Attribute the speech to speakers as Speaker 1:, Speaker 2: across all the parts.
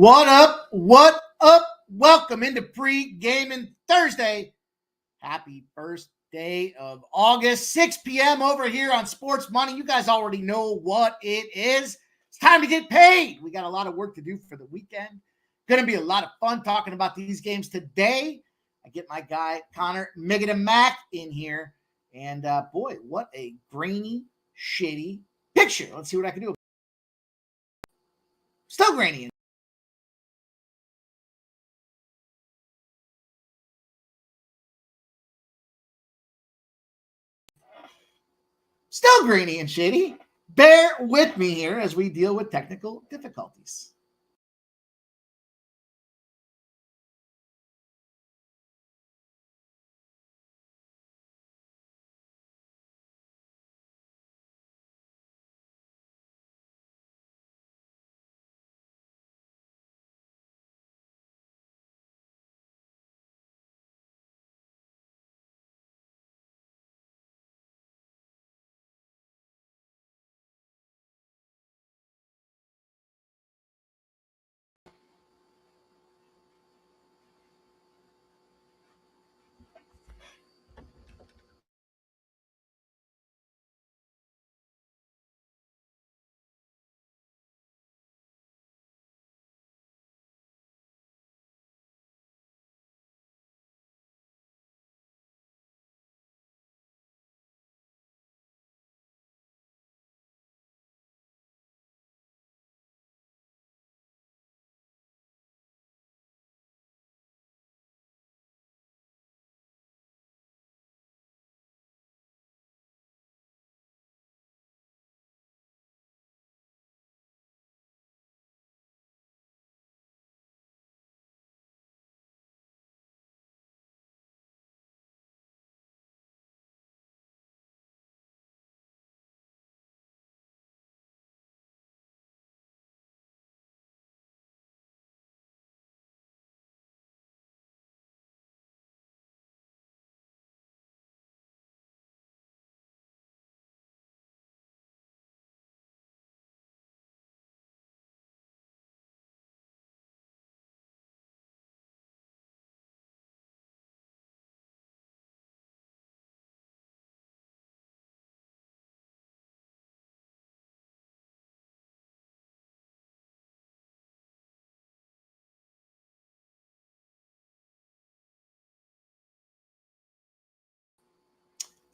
Speaker 1: What up? What up? Welcome into Pregaming Thursday. Happy first day of August, 6 p.m. over here on Sports Money. You guys already know what it is. It's time to get paid. We got a lot of work to do for the weekend. Going to be a lot of fun talking about these games today. I get my guy, Connor Mac in here. And boy, what a grainy, shitty picture. Let's see what I can do. Still grainy. Still grainy and shady. Bear with me here as we deal with technical difficulties.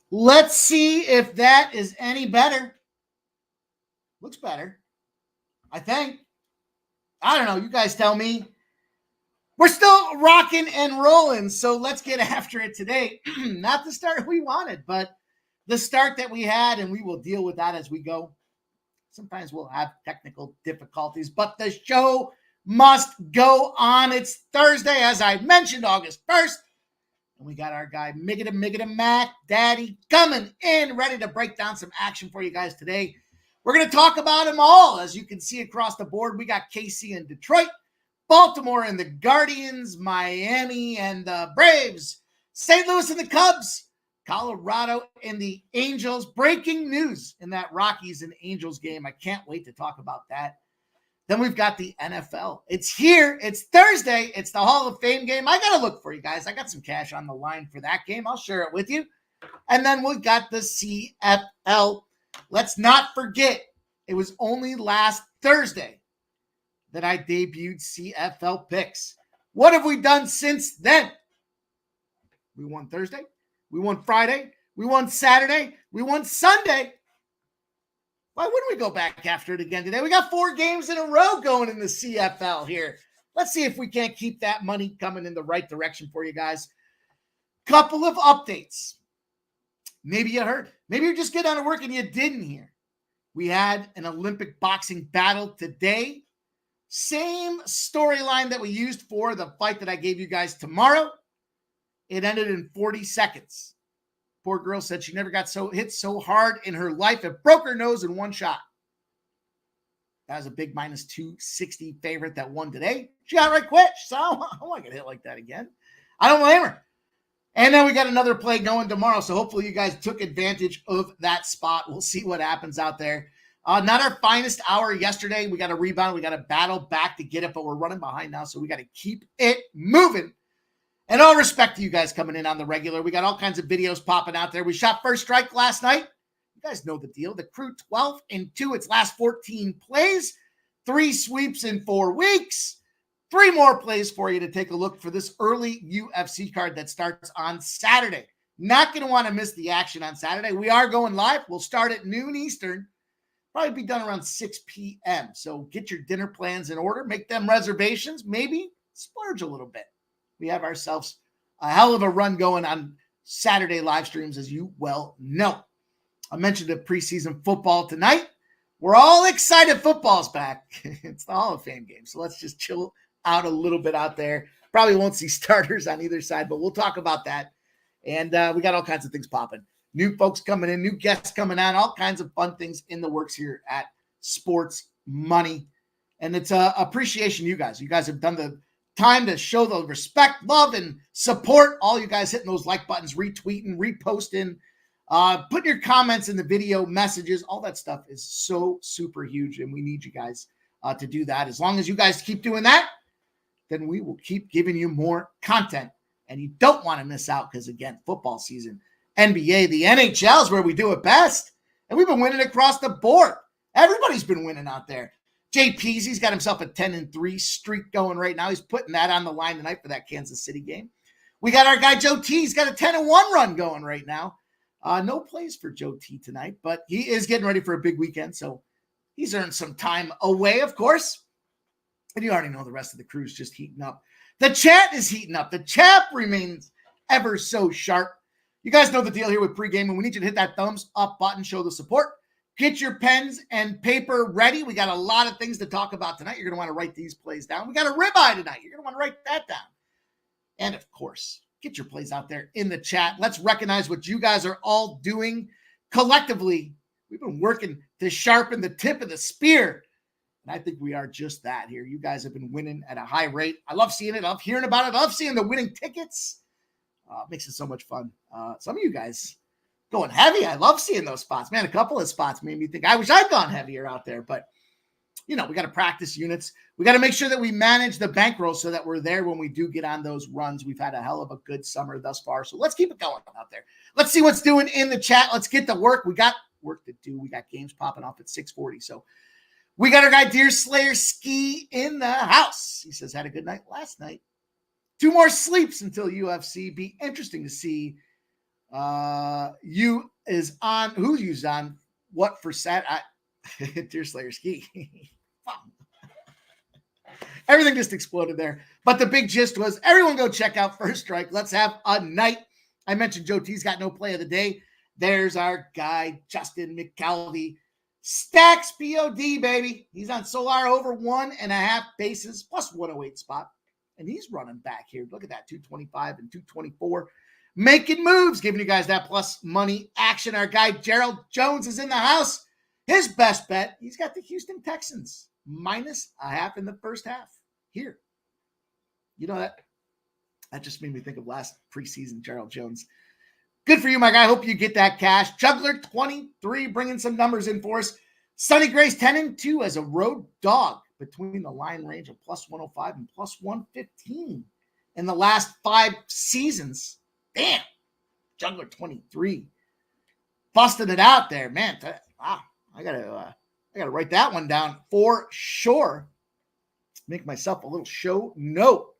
Speaker 1: Let's see if that is any better. Looks better, I think. I don't know. You guys tell me. We're still rocking and rolling, so let's get after it today. Not the start we wanted, but the start that we had, and we will deal with that as we go. Sometimes we'll have technical difficulties, but the show must go on. It's Thursday, as I mentioned, August 1st. And we got our guy, Mac Daddy, coming in, ready to break down some action for you guys today. We're going to talk about them all. As you can see across the board, we got KC and Detroit, Baltimore and the Guardians, Miami and the Braves, St. Louis and the Cubs, Colorado and the Angels. Breaking news in that Rockies and Angels game. I can't wait to talk about that. Then we've got the NFL. It's here. It's Thursday. It's the Hall of Fame game. I got to look for you guys. I got some cash on the line for that game. I'll share it with you. And then we've got the CFL. Let's not forget, it was only last Thursday that I debuted CFL picks. What have we done since then? We won Thursday. We won Friday. We won Saturday. We won Sunday. Why wouldn't we go back after it again today? We got 4 games in a row going in the CFL here. Let's see if we can't keep that money coming in the right direction for you guys. Couple of updates. Maybe you heard. Maybe you just get out of work and you didn't hear. We had an Olympic boxing battle today. Same storyline that we used for the fight that I gave you guys tomorrow. It ended in 40 seconds. Poor girl said she never got hit so hard in her life. It broke her nose in one shot. That was a big minus 260 favorite that won today. She got right quick. So I don't want to get hit like that again. I don't blame her. And then we got another play going tomorrow. So hopefully you guys took advantage of that spot. We'll see what happens out there. Not our finest hour yesterday. We got a rebound. We got to battle back to get it, but we're running behind now, so we got to keep it moving. And all respect to you guys coming in on the regular. We got all kinds of videos popping out there. We shot First Strike last night. You guys know the deal. The crew 12-2. Its last 14 plays. 3 sweeps in 4 weeks. 3 more plays for you to take a look for this early UFC card that starts on Saturday. Not going to want to miss the action on Saturday. We are going live. We'll start at noon Eastern. Probably be done around 6 p.m. So get your dinner plans in order. Make them reservations. Maybe splurge a little bit. We have ourselves a hell of a run going on Saturday live streams, as you well know. I mentioned the preseason football tonight. We're all excited football's back. It's the Hall of Fame game. So let's just chill out a little bit out there. Probably won't see starters on either side, but we'll talk about that. And we got all kinds of things popping. New folks coming in, new guests coming on, all kinds of fun things in the works here at Sports Money. And it's appreciation you guys. You guys have done the time to show the respect, love, and support. All you guys hitting those like buttons, retweeting, reposting, putting your comments in the video messages. All that stuff is so super huge, and we need you guys to do that. As long as you guys keep doing that, then we will keep giving you more content. And you don't want to miss out because, again, football season, NBA, the NHL is where we do it best. And we've been winning across the board. Everybody's been winning out there. JP's, he's got himself a 10-3 streak going right now. He's putting that on the line tonight for that Kansas City game. We got our guy Joe T. He's got a 10-1 run going right now. No plays for Joe T tonight, but he is getting ready for a big weekend. So he's earned some time away, of course. And you already know the rest of the crew's just heating up. The chat is heating up. The chat remains ever so sharp. You guys know the deal here with Pregaming. We need you to hit that thumbs up button, show the support. Get your pens and paper ready. We got a lot of things to talk about tonight. You're going to want to write these plays down. We got a ribeye tonight. You're going to want to write that down. And, of course, get your plays out there in the chat. Let's recognize what you guys are all doing collectively. We've been working to sharpen the tip of the spear. And I think we are just that here. You guys have been winning at a high rate. I love seeing it. I love hearing about it. I love seeing the winning tickets. It makes it so much fun. Some of you guys going heavy. I love seeing those spots. Man, a couple of spots made me think I wish I'd gone heavier out there. But, we got to practice units. We got to make sure that we manage the bankroll so that we're there when we do get on those runs. We've had a hell of a good summer thus far. So let's keep it going out there. Let's see what's doing in the chat. Let's get to work. We got work to do. We got games popping off at 6:40. So we got our guy Deer Slayer Ski in the house. He says, had a good night last night. 2 more sleeps until UFC. Be interesting to see who's on what for Saturday. Deer Slayer Ski. Everything just exploded there. But the big gist was everyone go check out First Strike. Let's have a night. I mentioned Joe T's got no play of the day. There's our guy, Justin McKelvey. Stacks POD, baby. He's on Solar over 1.5 bases plus 108 spot. And he's running back here. Look at that, 225 and 224. Making moves, giving you guys that plus money action. Our guy Gerald Jones is in the house. His best bet, he's got the Houston Texans -0.5 in the first half here. You know that just made me think of last preseason Gerald Jones. Good for you, my guy. Hope you get that cash. Juggler 23 bringing some numbers in for us. Sonny Grace 10-2 as a road dog between the line range of plus 105 and plus 115 in the last 5 seasons. Damn. Juggler 23. Busting it out there, man. Wow. I gotta write that one down for sure. Make myself a little show note.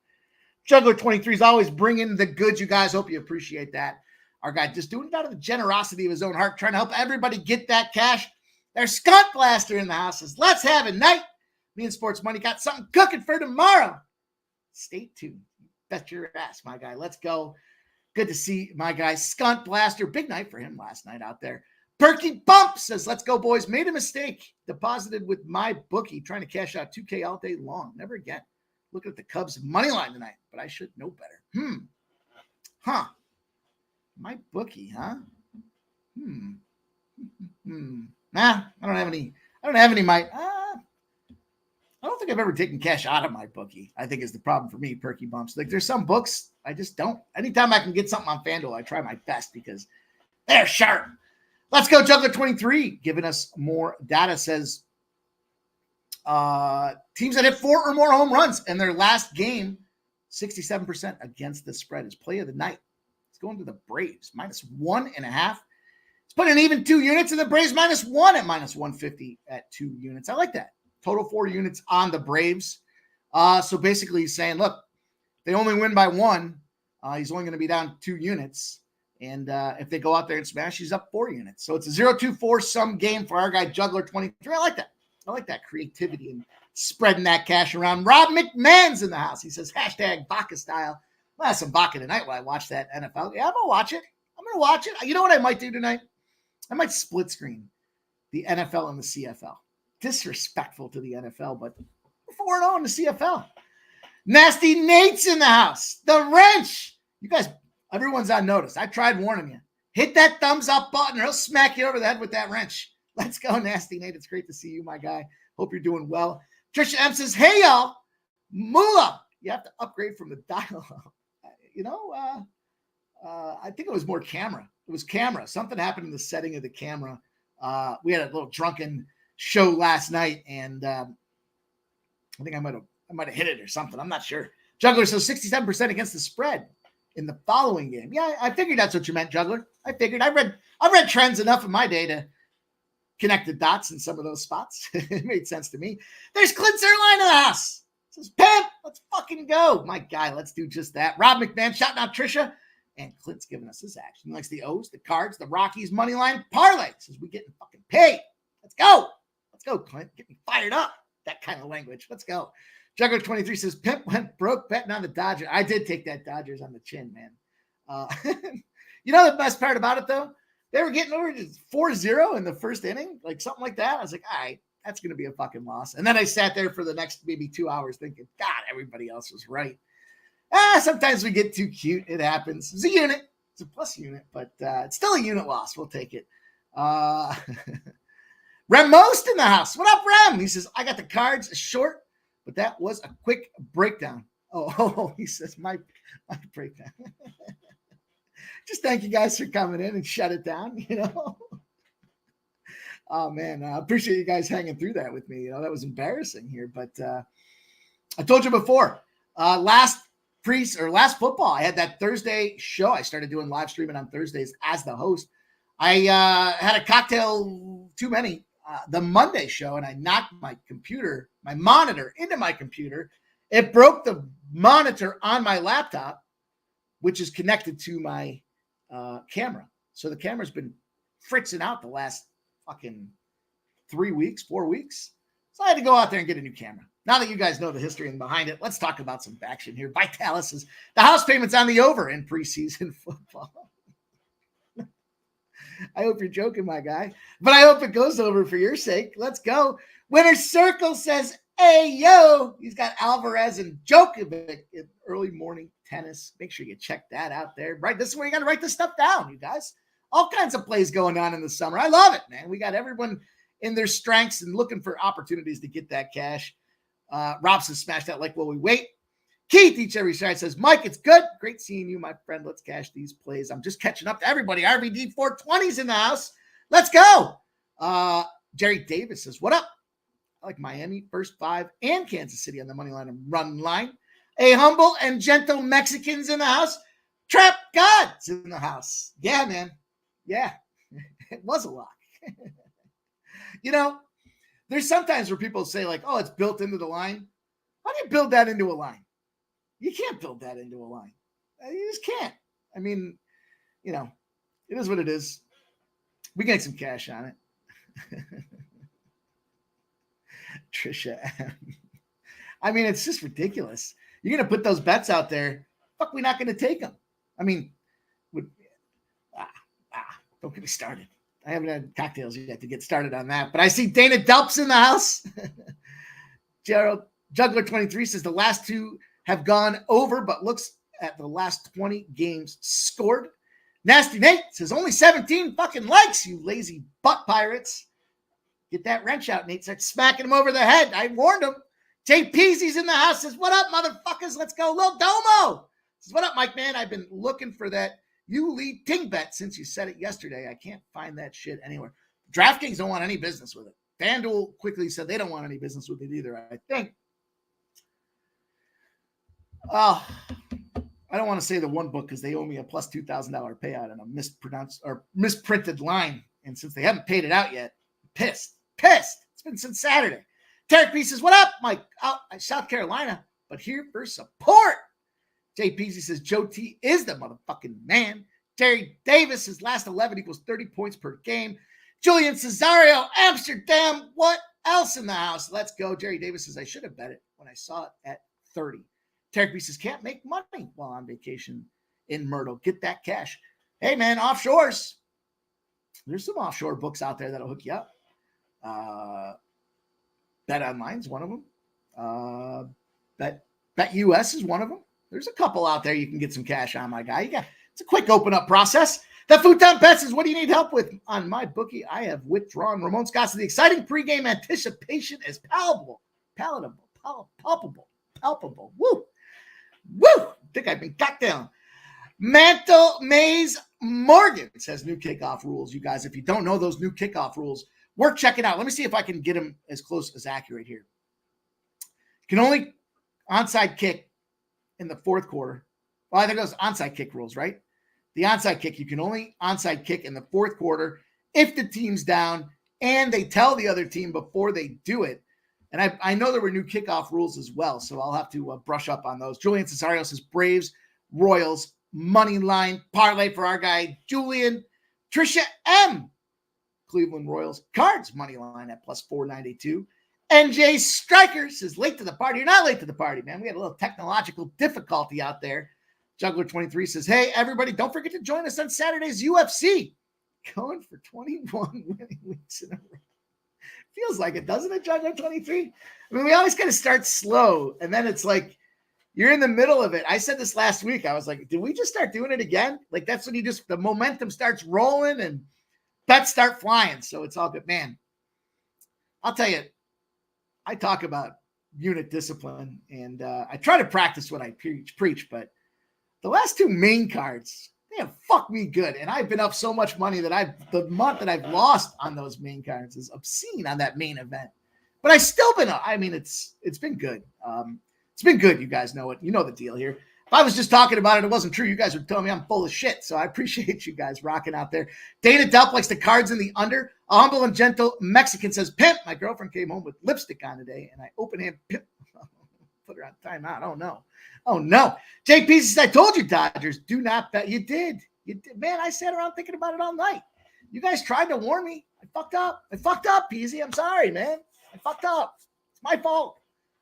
Speaker 1: Juggler 23 is always bringing the goods, you guys. Hope you appreciate that. Our guy just doing it out of the generosity of his own heart, trying to help everybody get that cash. There's Skunk Blaster in the house. Says, let's have a night. Me and Sports Money got something cooking for tomorrow. Stay tuned. Bet your ass, my guy. Let's go. Good to see my guy, Skunk Blaster. Big night for him last night out there. Perky Bump says, let's go, boys. Made a mistake. Deposited with my bookie, trying to cash out 2K all day long. Never again. Looking at the Cubs money line tonight, but I should know better. My bookie, huh? Nah, I don't have any. I don't think I've ever taken cash out of my bookie. I think is the problem for me, Perky Bumps. Like there's some books I just don't. Anytime I can get something on FanDuel, I try my best because they're sharp. Let's go, Juggler 23, giving us more data. Says teams that hit 4 or more home runs in their last game, 67% against the spread is play of the night. It's going to the Braves, -1.5. It's putting an even 2 units, and the Braves -1 at -150 at 2 units. I like that. Total 4 units on the Braves. So basically he's saying, look, they only win by 1. He's only going to be down 2 units. And if they go out there and smash, he's up 4 units. So it's a 0-2-4 sum game for our guy, Juggler 23. I like that. I like that creativity and spreading that cash around. Rob McMahon's in the house. He says, #Baca style. I'll have some Baca tonight while I watch that NFL. Yeah, I'm going to watch it. You know what I might do tonight? I might split screen the NFL and the CFL. Disrespectful to the NFL, but 4-0 in the CFL. Nasty Nate's in the house. The wrench. You guys, everyone's on notice. I tried warning you. Hit that thumbs up button or he'll smack you over the head with that wrench. Let's go, Nasty Nate. It's great to see you, my guy. Hope you're doing well. Trisha M says, hey, y'all. Moolah. You have to upgrade from the dial-up. I think it was more camera. It was camera. Something happened in the setting of the camera. We had a little drunken show last night, and I think I might have hit it or something. I'm not sure. Juggler says 67% against the spread in the following game. Yeah, I figured that's what you meant, Juggler. I figured. I read trends enough in my day to connect the dots in some of those spots. It made sense to me. There's Clint Zerline in the house. Says, Pimp, let's fucking go. My guy, let's do just that. Rob McMahon shouting out Trisha. And Clint's giving us his action. He likes the O's, the Cards, the Rockies, money line, parlay. Says we getting fucking paid. Let's go. Let's go, Clint. Get me fired up. That kind of language. Let's go. Juggler 23 says, Pimp went broke betting on the Dodgers. I did take that Dodgers on the chin, man. You know the best part about it, though? They were getting over 4-0 in the first inning, like something like that. I was like, all right, that's going to be a fucking loss. And then I sat there for the next maybe 2 hours thinking, God, everybody else was right. Sometimes we get too cute. It happens. It's a unit. It's a plus unit, but it's still a unit loss. We'll take it. Rem Most in the house. What up, Rem? He says, I got the Cards short, but that was a quick breakdown. Oh, he says, my breakdown. Just thank you guys for coming in and shut it down, Oh, man, I appreciate you guys hanging through that with me. That was embarrassing here, but I told you before, last football, I had that Thursday show. I started doing live streaming on Thursdays as the host. I had a cocktail too many the Monday show, and I knocked my monitor into my computer. It broke the monitor on my laptop, which is connected to my camera. So the camera's been fritzing out the last fucking 4 weeks. So I had to go out there and get a new camera. Now that you guys know the history and behind it, let's talk about some action here. Vitalis says the house payment's on the over in preseason football. I hope you're joking, my guy, but I hope it goes over for your sake. Let's go. Winner Circle says, hey, yo, he's got Alvarez and Djokovic in early morning tennis. Make sure you check that out there. Right, this is where you got to write this stuff down, you guys. All kinds of plays going on in the summer. I love it, man. We got everyone in their strengths and looking for opportunities to get that cash. Robson smashed that like while we wait. Keith, each every side says, Mike, it's good. Great seeing you, my friend. Let's cash these plays. I'm just catching up to everybody. RVD 420's in the house. Let's go. Jerry Davis says, what up? I like Miami, first 5, and Kansas City on the money line and run line. A humble and gentle Mexicans in the house. Trap God's in the house. Yeah, man. Yeah, it was a lock. There's sometimes where people say like, oh, it's built into the line. How do you build that into a line? You can't build that into a line. You just can't. I mean, it is what it is. We can get some cash on it. Trisha M. I mean, it's just ridiculous. You're going to put those bets out there. Fuck, we're not going to take them. I mean, don't get me started. I haven't had cocktails yet to get started on that, but I see Dana Delps in the house. Gerald Juggler 23 says the last 2 have gone over, but looks at the last 20 games scored. Nasty Nate says only 17 fucking likes, you lazy butt pirates. Get that wrench out, Nate. Start smacking him over the head. I warned him. Jay Peasy's in the house. Says, what up, motherfuckers? Let's go. Lil Domo says, what up, Mike, man? I've been looking for that You lead Ting Bet since you said it yesterday. I can't find that shit anywhere. DraftKings don't want any business with it. FanDuel quickly said they don't want any business with it either, I think. I don't want to say the one book because they owe me a plus $2,000 payout on a misprinted line. And since they haven't paid it out yet, pissed. It's been since Saturday. Tarek P says, what up, Mike? Out South Carolina, but here for support. Jay Peasy says, Joe T is the motherfucking man. Terry Davis, his last 11 equals 30 points per game. Julian Cesario, Amsterdam. What else in the house? Let's go. Jerry Davis says, I should have bet it when I saw it at 30. Tarek B says, can't make money while on vacation in Myrtle. Get that cash. Hey, man, offshores. There's some offshore books out there that'll hook you up. Bet Online is one of them. Bet US is one of them. There's a couple out there you can get some cash on, my guy. It's a quick open-up process. That Futon Bet says, what do you need help with? On my bookie, I have withdrawn. Ramon Scott says, the exciting pregame anticipation is palpable. Woo. I think I've been cut down. Mantle Maze Morgan says new kickoff rules. You guys, if you don't know those new kickoff rules, worth checking out. Let me see if I can get them as close as accurate here. You can only onside kick in the fourth quarter. Well, I think those onside kick rules, right? The onside kick, you can only onside kick in the fourth quarter if the team's down and they tell the other team before they do it. And I know there were new kickoff rules as well, so I'll have to brush up on those. Julian Cesario says Braves, Royals, money line, parlay for our guy Julian. Trisha M, Cleveland Royals, Cards money line at plus 492. NJ Striker says late to the party. You're not late to the party, man. We had a little technological difficulty out there. Juggler 23 says, hey, everybody, don't forget to join us on Saturday's UFC. Going for 21 winning weeks in a row. Feels like it, doesn't it, Juggler 23? I mean, we always kind of start slow, and then it's like you're in the middle of it. I said this last week. I was like, did we just start doing it again? Like, that's when the momentum starts rolling and bets start flying. So it's all good. Man, I'll tell you, I talk about unit discipline, and I try to practice what I preach, but the last two main cards, they have fucked me good. And I've been up so much money that the month that I've lost on those main cards is obscene on that main event. But I still been up. I mean, it's been good. It's been good. You guys know it. You know the deal here. If I was just talking about it, it wasn't true. You guys would tell me I'm full of shit. So I appreciate you guys rocking out there. Dana Delp likes the cards in the under. A humble and gentle Mexican says, pimp, my girlfriend came home with lipstick on today, and I open hand pimp. Put her on timeout. Oh, no. JP says, I told you, Dodgers, do not bet. You did. Man, I sat around thinking about it all night. You guys tried to warn me. I fucked up, Peasy. I'm sorry, man. I fucked up. It's my fault.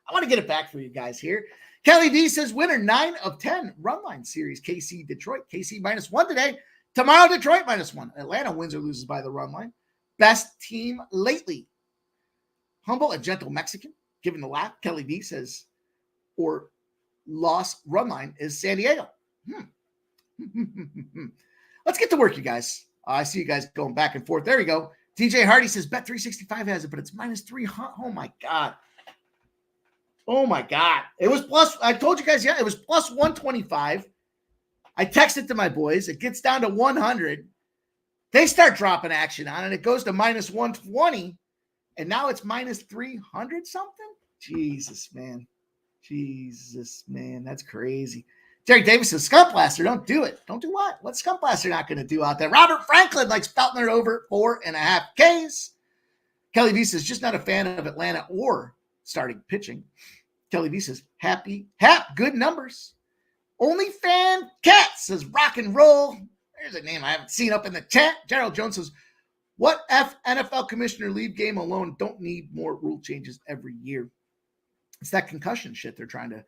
Speaker 1: I want to get it back for you guys here. Kelly D says, winner 9 of 10 run line series. KC Detroit. KC -1 today. Tomorrow, Detroit -1. Atlanta wins or loses by the run line. Best team lately. Humble and gentle Mexican. Giving the laugh. Kelly D says, or loss run line is San Diego. Let's get to work, you guys. I see you guys going back and forth. There we go. DJ Hardy says Bet365 has it, but it's -300. Oh my God. It was plus, I told you guys, yeah, it was plus 125. I texted to my boys. It gets down to 100. They start dropping action on it. It goes to -120. And now it's -300 something. Jesus, man. That's crazy. Jerry Davis says, Skunk Blaster, don't do it. Don't do what? What's Skunk Blaster not going to do out there? Robert Franklin likes Feltner over 4.5 Ks. Kelly V says, just not a fan of Atlanta or starting pitching. Kelly V says, good numbers. Only fan Cat says, rock and roll. There's a name I haven't seen up in the chat. Gerald Jones says, what NFL commissioner leave game alone? Don't need more rule changes every year. It's that concussion shit they're trying to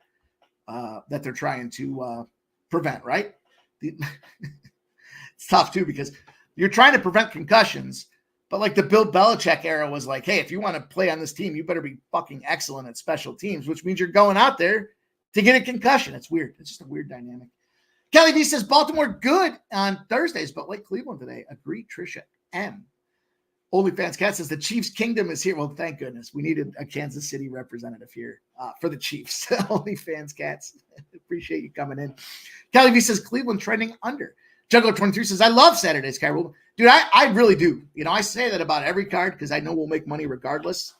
Speaker 1: prevent, right? It's tough too because you're trying to prevent concussions, but like the Bill Belichick era was like, hey, if you want to play on this team, you better be fucking excellent at special teams, which means you're going out there to get a concussion. It's weird. It's just a weird dynamic. Kelly V says Baltimore good on Thursdays, but like Cleveland today. Agree, Trisha M. OnlyFans Cat says the Chiefs kingdom is here. Well, thank goodness. We needed a Kansas City representative here for the Chiefs. OnlyFans Cats. Appreciate you coming in. Kelly V says Cleveland trending under. Juggler 23 says, I love Saturday's card rule. Dude, I really do. You know, I say that about every card because I know we'll make money regardless.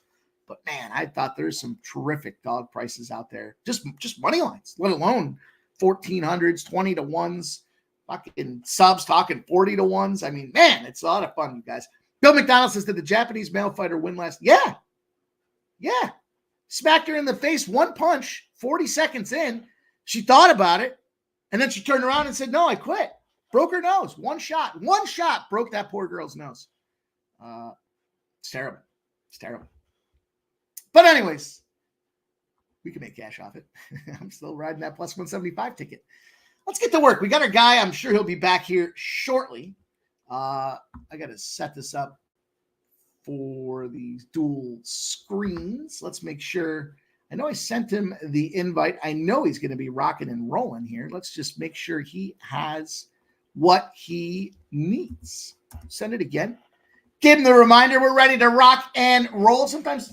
Speaker 1: But man, I thought there's some terrific dog prices out there. Just money lines, let alone 1400s, 20 to 1s, fucking subs talking 40 to 1s. I mean, man, it's a lot of fun, you guys. Bill McDonald says, did the Japanese male fighter win last? Yeah. Smacked her in the face, one punch, 40 seconds in. She thought about it, and then she turned around and said, no, I quit. Broke her nose. One shot broke that poor girl's nose. It's terrible. But anyways, we can make cash off it. I'm still riding that plus 175 ticket. Let's get to work. We got our guy. I'm sure he'll be back here shortly. I got to set this up for these dual screens. Let's make sure. I know I sent him the invite. I know he's going to be rocking and rolling here. Let's just make sure he has what he needs. Send it again. Give him the reminder. We're ready to rock and roll. Sometimes,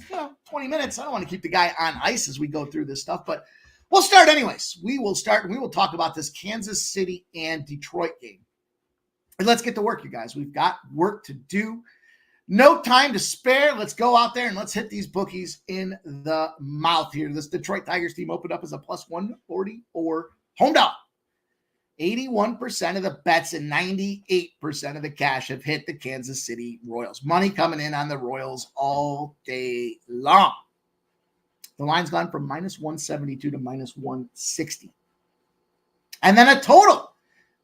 Speaker 1: 20 minutes. I don't want to keep the guy on ice as we go through this stuff, but we'll start anyways. We will start and we will talk about this Kansas City and Detroit game. And let's get to work, you guys. We've got work to do. No time to spare. Let's go out there and let's hit these bookies in the mouth here. This Detroit Tigers team opened up as a plus 144 home dog. 81% of the bets and 98% of the cash have hit the Kansas City Royals. Money coming in on the Royals all day long. The line's gone from minus 172 to minus 160. And then a total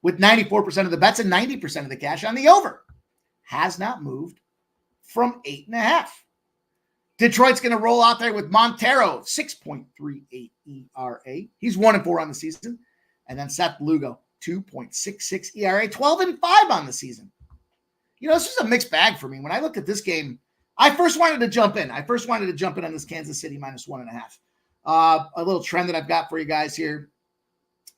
Speaker 1: with 94% of the bets and 90% of the cash on the over has not moved from 8.5. Detroit's going to roll out there with Montero, 6.38 ERA. He's 1-4 on the season. And then Seth Lugo, 2.66 ERA, 12-5 on the season. This is a mixed bag for me. When I looked at this game, I first wanted to jump in. on this Kansas City minus 1.5. A little trend that I've got for you guys here.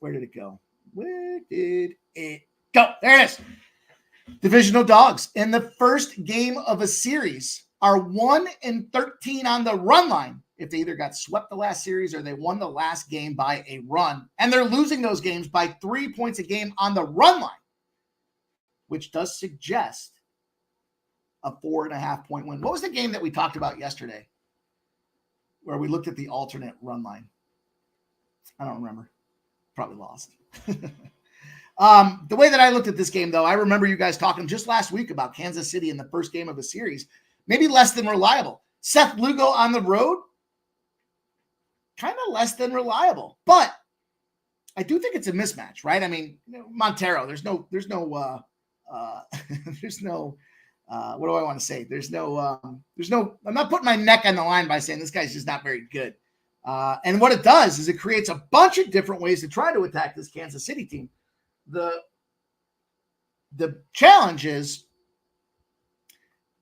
Speaker 1: Where did it go? There it is. Divisional dogs in the first game of a series are 1-13 on the run line. If they either got swept the last series or they won the last game by a run, and they're losing those games by 3 points a game on the run line, which does suggest a 4.5 point win. What was the game that we talked about yesterday where we looked at the alternate run line? I don't remember. Probably lost. The way that I looked at this game, though, I remember you guys talking just last week about Kansas City in the first game of a series, maybe less than reliable. Seth Lugo on the road, kind of less than reliable, but I do think it's a mismatch, right? I mean, Montero, there's no, what do I want to say? I'm not putting my neck on the line by saying this guy's just not very good. And what it does is it creates a bunch of different ways to try to attack this Kansas City team. The challenge is,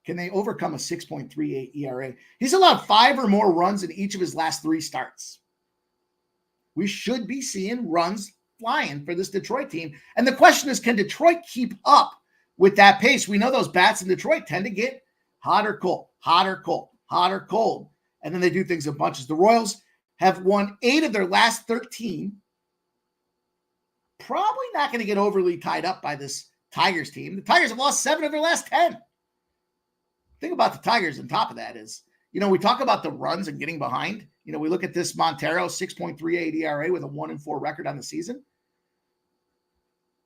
Speaker 1: can they overcome a 6.38 ERA? He's allowed 5 or more runs in each of his last 3 starts. We should be seeing runs flying for this Detroit team. And the question is, can Detroit keep up with that pace? We know those bats in Detroit tend to get hot or cold. And then they do things in bunches. The Royals have won 8 of their last 13. Probably not going to get overly tied up by this Tigers team. The Tigers have lost 7 of their last 10. Thing about the Tigers on top of that is, we talk about the runs and getting behind. We look at this Montero, 6.38 ERA with a 1-4 record on the season.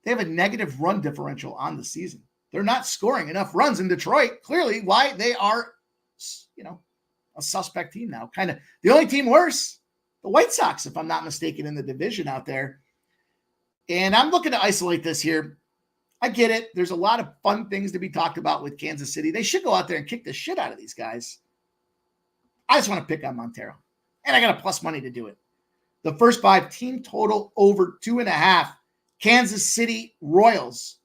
Speaker 1: They have a negative run differential on the season. They're not scoring enough runs in Detroit. Clearly why they are, a suspect team now. Kind of the only team worse, the White Sox, if I'm not mistaken, in the division out there. And I'm looking to isolate this here. I get it. There's a lot of fun things to be talked about with Kansas City. They should go out there and kick the shit out of these guys. I just want to pick on Montero. And I got a plus money to do it. The first 5 team total over 2.5. Kansas City Royals.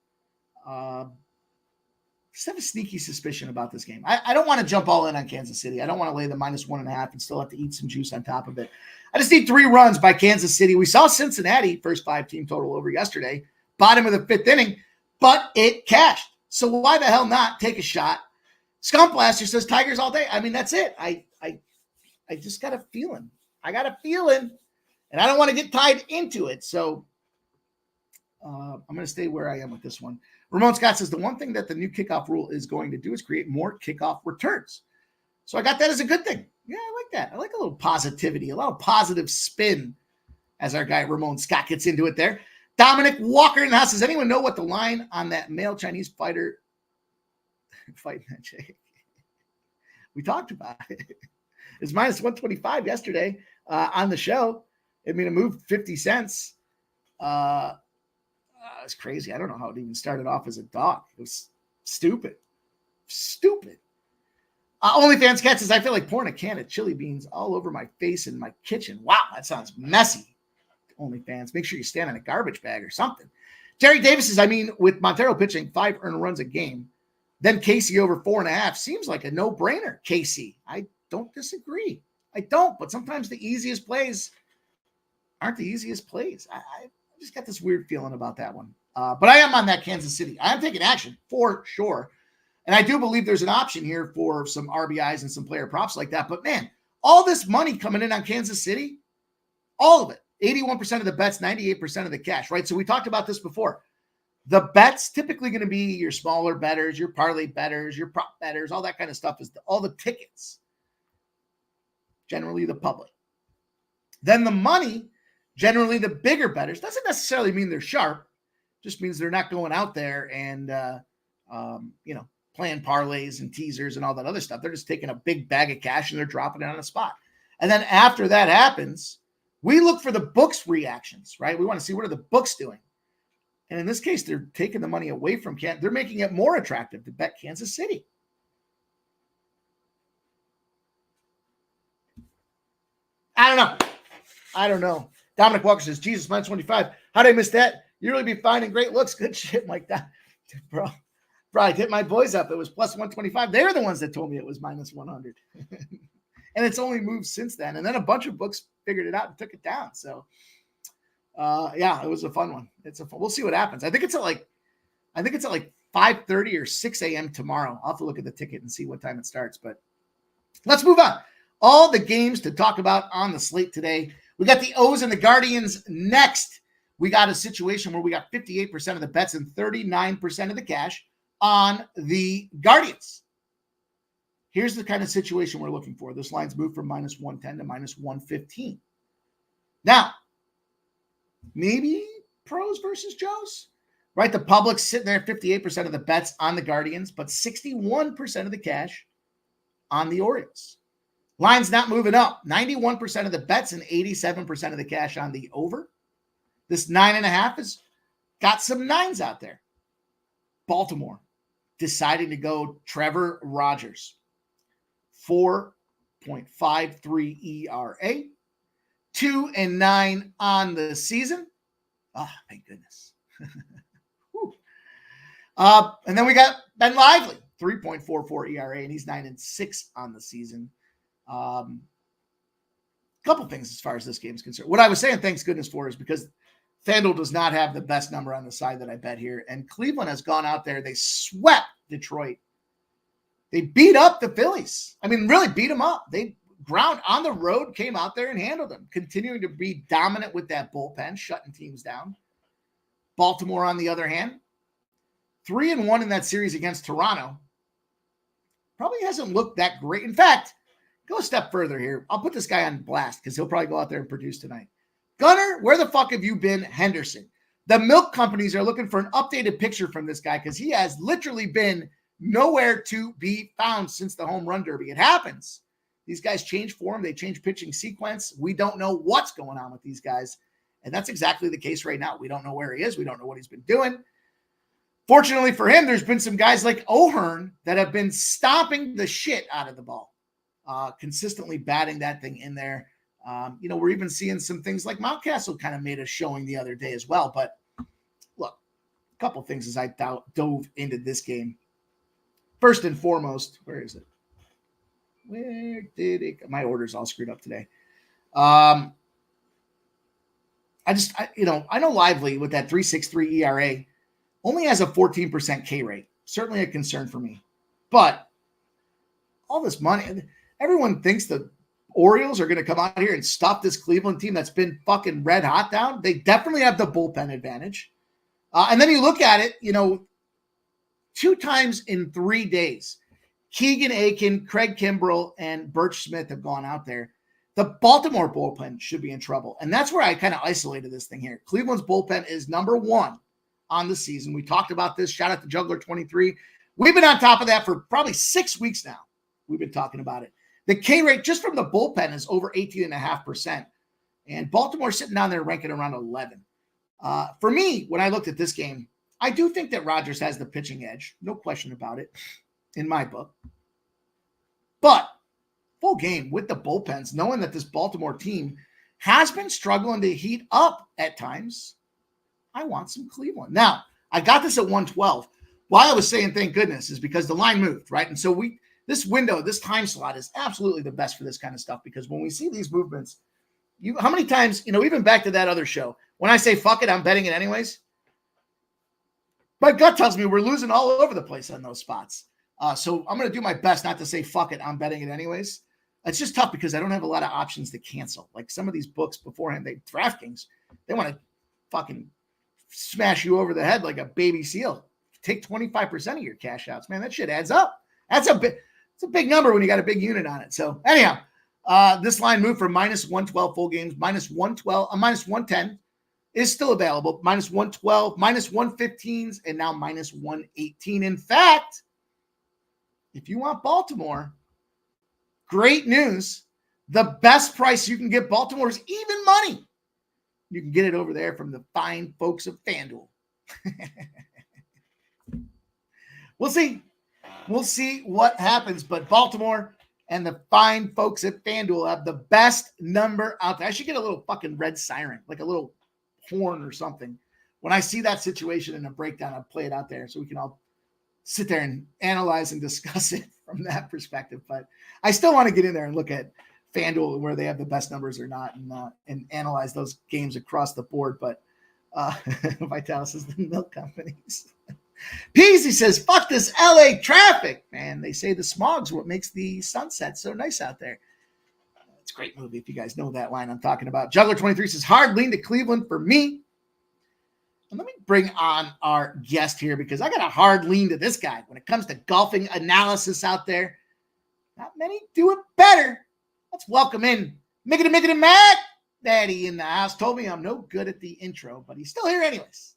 Speaker 1: Just have a sneaky suspicion about this game. I don't want to jump all in on Kansas City. I don't want to lay the minus 1.5 and still have to eat some juice on top of it. I just need 3 runs by Kansas City. We saw Cincinnati, first 5 team total over yesterday, bottom of the 5th inning, but it cashed. So why the hell not take a shot? Skunk Blaster says Tigers all day. I mean, that's it. I just got a feeling. And I don't want to get tied into it. So I'm going to stay where I am with this one. Ramon Scott says the one thing that the new kickoff rule is going to do is create more kickoff returns. So I got that as a good thing. Yeah, I like that. I like a little positivity, a lot of positive spin as our guy Ramon Scott gets into it there. Dominic Walker in the house. Does anyone know what the line on that male Chinese fighter fighting that chick? We talked about it. It's minus 125 yesterday on the show. I mean, it moved 50 cents. It's crazy. I don't know how it even started off as a dog. It was stupid. Stupid. OnlyFans Cat says, I feel like pouring a can of chili beans all over my face in my kitchen. Wow, that sounds messy. OnlyFans, make sure you stand in a garbage bag or something. Jerry Davis says, I mean, with Montero pitching 5 earned runs a game, then Casey over 4.5 seems like a no-brainer. Casey, I don't disagree. I don't, but sometimes the easiest plays aren't the easiest plays. I just got this weird feeling about that one. But I am on that Kansas City. I am taking action for sure. And I do believe there's an option here for some RBIs and some player props like that. But man, all this money coming in on Kansas City, all of it, 81% of the bets, 98% of the cash, right? So we talked about this before. The bets typically going to be your smaller bettors, your parlay bettors, your prop bettors, all that kind of stuff is all the tickets, generally the public. Then the money, generally the bigger bettors, doesn't necessarily mean they're sharp, just means they're not going out there and, playing parlays and teasers and all that other stuff. They're just taking a big bag of cash and they're dropping it on the spot. And then after that happens, we look for the books' reactions, right? We want to see what are the books doing. And in this case, they're taking the money away from Canton. They're making it more attractive to bet Kansas City. I don't know. Dominic Walker says, Jesus, minus 25. How did I miss that? You really be finding great looks. Good shit, Mike. Bro, I hit my boys up. It was plus 125. They're the ones that told me it was minus 100. And it's only moved since then. And then a bunch of books figured it out and took it down. So, it was a fun one. We'll see what happens. I think it's at like 5:30 or 6 a.m. tomorrow. I'll have to look at the ticket and see what time it starts. But let's move on. All the games to talk about on the slate today. We got the O's and the Guardians next. We got a situation where we got 58% of the bets and 39% of the cash on the Guardians. Here's the kind of situation we're looking for. This line's moved from minus 110 to minus 115. Now, maybe pros versus Joes, right? The public's sitting there, 58% of the bets on the Guardians, but 61% of the cash on the Orioles. Line's not moving up. 91% of the bets and 87% of the cash on the over. This 9.5 has got some nines out there. Baltimore deciding to go Trevor Rogers. 4.53 ERA. 2-9 on the season. Oh, thank goodness. And then we got Ben Lively, 3.44 ERA, and he's 9-6 on the season. Couple things as far as this game is concerned. What I was saying, thanks goodness for, is because FanDuel does not have the best number on the side that I bet here. And Cleveland has gone out there. They swept Detroit. They beat up the Phillies. I mean, really beat them up. They ground on the road, came out there and handled them, continuing to be dominant with that bullpen, shutting teams down. Baltimore, on the other hand, 3-1 in that series against Toronto. Probably hasn't looked that great. In fact, go a step further here. I'll put this guy on blast because he'll probably go out there and produce tonight. Gunner, where the fuck have you been, Henderson? The milk companies are looking for an updated picture from this guy because he has literally been nowhere to be found since the home run derby. It happens. These guys change form. They change pitching sequence. We don't know what's going on with these guys. And that's exactly the case right now. We don't know where he is. We don't know what he's been doing. Fortunately for him, there's been some guys like O'Hearn that have been stomping the shit out of the ball, consistently batting that thing in there. We're even seeing some things like Mountcastle kind of made a showing the other day as well. But look, a couple things as I dove into this game. First and foremost, where is it? Where did it go? My order's all screwed up today. I know Lively with that 3.63 ERA only has a 14% K rate. Certainly a concern for me. But all this money, everyone thinks the Orioles are going to come out here and stop this Cleveland team that's been fucking red hot down. They definitely have the bullpen advantage. And then you look at it, 2 times in 3 days, Keegan Aiken, Craig Kimbrell, and Birch Smith have gone out there. The Baltimore bullpen should be in trouble. And that's where I kind of isolated this thing here. Cleveland's bullpen is number 1 on the season. We talked about this. Shout out to Juggler23. We've been on top of that for probably 6 weeks now. We've been talking about it. The K rate just from the bullpen is over 18.5%. And Baltimore sitting down there ranking around 11. For me, when I looked at this game, I do think that Rodgers has the pitching edge. No question about it in my book. But full game with the bullpens, knowing that this Baltimore team has been struggling to heat up at times, I want some Cleveland. Now, I got this at 112. Why I was saying thank goodness is because the line moved, right? And so this window, this time slot is absolutely the best for this kind of stuff, because when we see these movements, how many times, even back to that other show, when I say fuck it, I'm betting it anyways, my gut tells me we're losing all over the place on those spots. So I'm going to do my best not to say fuck it, I'm betting it anyways. It's just tough because I don't have a lot of options to cancel. Like some of these books beforehand, DraftKings, they want to fucking smash you over the head like a baby seal. Take 25% of your cash outs, man. That shit adds up. It's a big number when you got a big unit on it. So anyhow, this line moved from minus 112 full games, minus 110 is still available, minus 112, minus 115s, and now minus 118. In fact, if you want Baltimore, great news. The best price you can get Baltimore is even money. You can get it over there from the fine folks of FanDuel. We'll see. We'll see what happens. But Baltimore and the fine folks at FanDuel have the best number out there. I should get a little fucking red siren, like a little horn or something. When I see that situation in a breakdown, I'll play it out there so we can all sit there and analyze and discuss it from that perspective. But I still want to get in there and look at FanDuel where they have the best numbers or not, and analyze those games across the board. But Vitalis is the milk companies. Peasy says, fuck this LA traffic, man. They say the smog's what makes the sunset so nice out there. It's a great movie if you guys know that line I'm talking about. Juggler23 says, hard lean to Cleveland for me. And let me bring on our guest here, because I got a hard lean to this guy. When it comes to golfing analysis out there, not many do it better. Let's welcome in Miggity Mac Daddy in the house. Told me I'm no good at the intro, but he's still here anyways.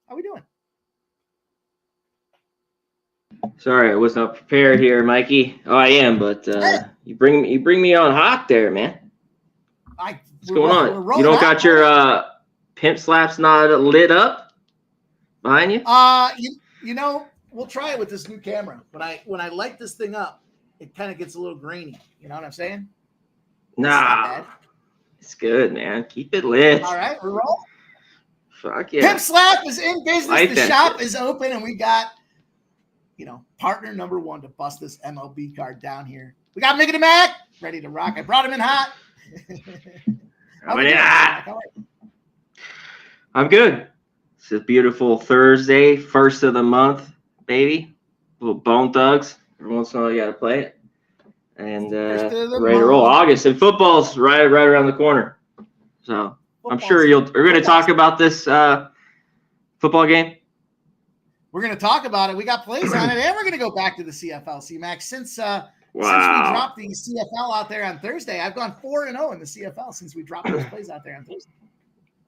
Speaker 1: How we doing?
Speaker 2: Sorry, I was not prepared here, Mikey. Oh, I am, but you bring me on hot there, man. What's going on? You don't got your pimp slaps not lit up behind you?
Speaker 1: We'll try it with this new camera. When I light this thing up, it kind of gets a little grainy. You know what I'm saying?
Speaker 2: Nah, it's good, man. Keep it lit.
Speaker 1: All right, we're rolling.
Speaker 2: Fuck yeah.
Speaker 1: Pimp slap is in business. The shop is open, and we got partner number 1 to bust this MLB card down here. We got Miggity Mac ready to rock. I brought him in hot.
Speaker 2: I'm good. It's a beautiful Thursday, first of the month, baby. Little Bone Thugs. Every once in a while, you got to play it. And ready to roll. August, and football's right around the corner. So I'm sure we're going to talk about this football game.
Speaker 1: We're going to talk about it. We got plays on it, and we're going to go back to the CFL, Cmac. Since we dropped the CFL out there on Thursday, I've gone 4-0 in the CFL since we dropped those plays out there on Thursday.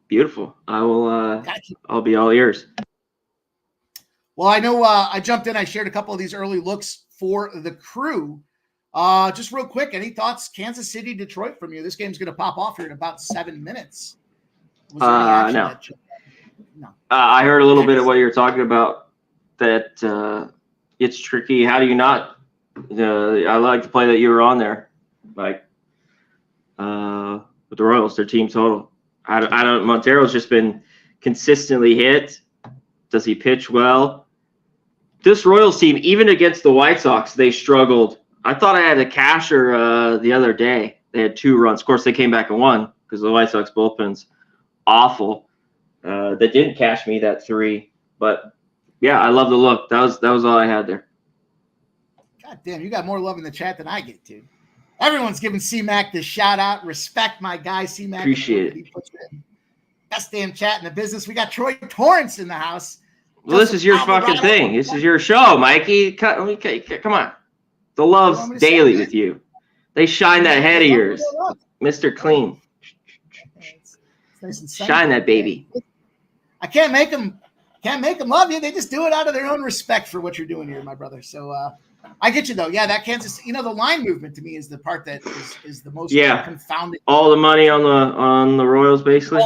Speaker 2: Beautiful. I will. I'll be all ears.
Speaker 1: Well, I know I jumped in. I shared a couple of these early looks for the crew. Just real quick, any thoughts? Kansas City, Detroit from you? This game's going to pop off here in about 7 minutes.
Speaker 2: No. I heard a little bit of what you were talking about. That it's tricky. How do you not? I like the play that you were on there, like with the Royals, their team total. I don't. Montero's just been consistently hit. Does he pitch well? This Royals team, even against the White Sox, they struggled. I thought I had a casher the other day. They had 2 runs. Of course, they came back and won because the White Sox bullpen's awful. That didn't cash me that 3, but. Yeah, I love the look. That was all I had there.
Speaker 1: God damn, you got more love in the chat than I get, dude. Everyone's giving Cmac the shout out. Respect my guy, Cmac.
Speaker 2: Appreciate it.
Speaker 1: Best damn chat in the business. We got Troy Torrance in the house.
Speaker 2: Well, this is your fucking thing. This is your show, Mikey. Come on. The love's daily with you. They shine that head of yours, Mr. Clean. Shine that baby.
Speaker 1: I can't make them love you. They just do it out of their own respect for what you're doing here, my brother. So I get you though. Yeah, that Kansas, the line movement to me is the part that is the most confounding.
Speaker 2: All the money on the Royals, basically.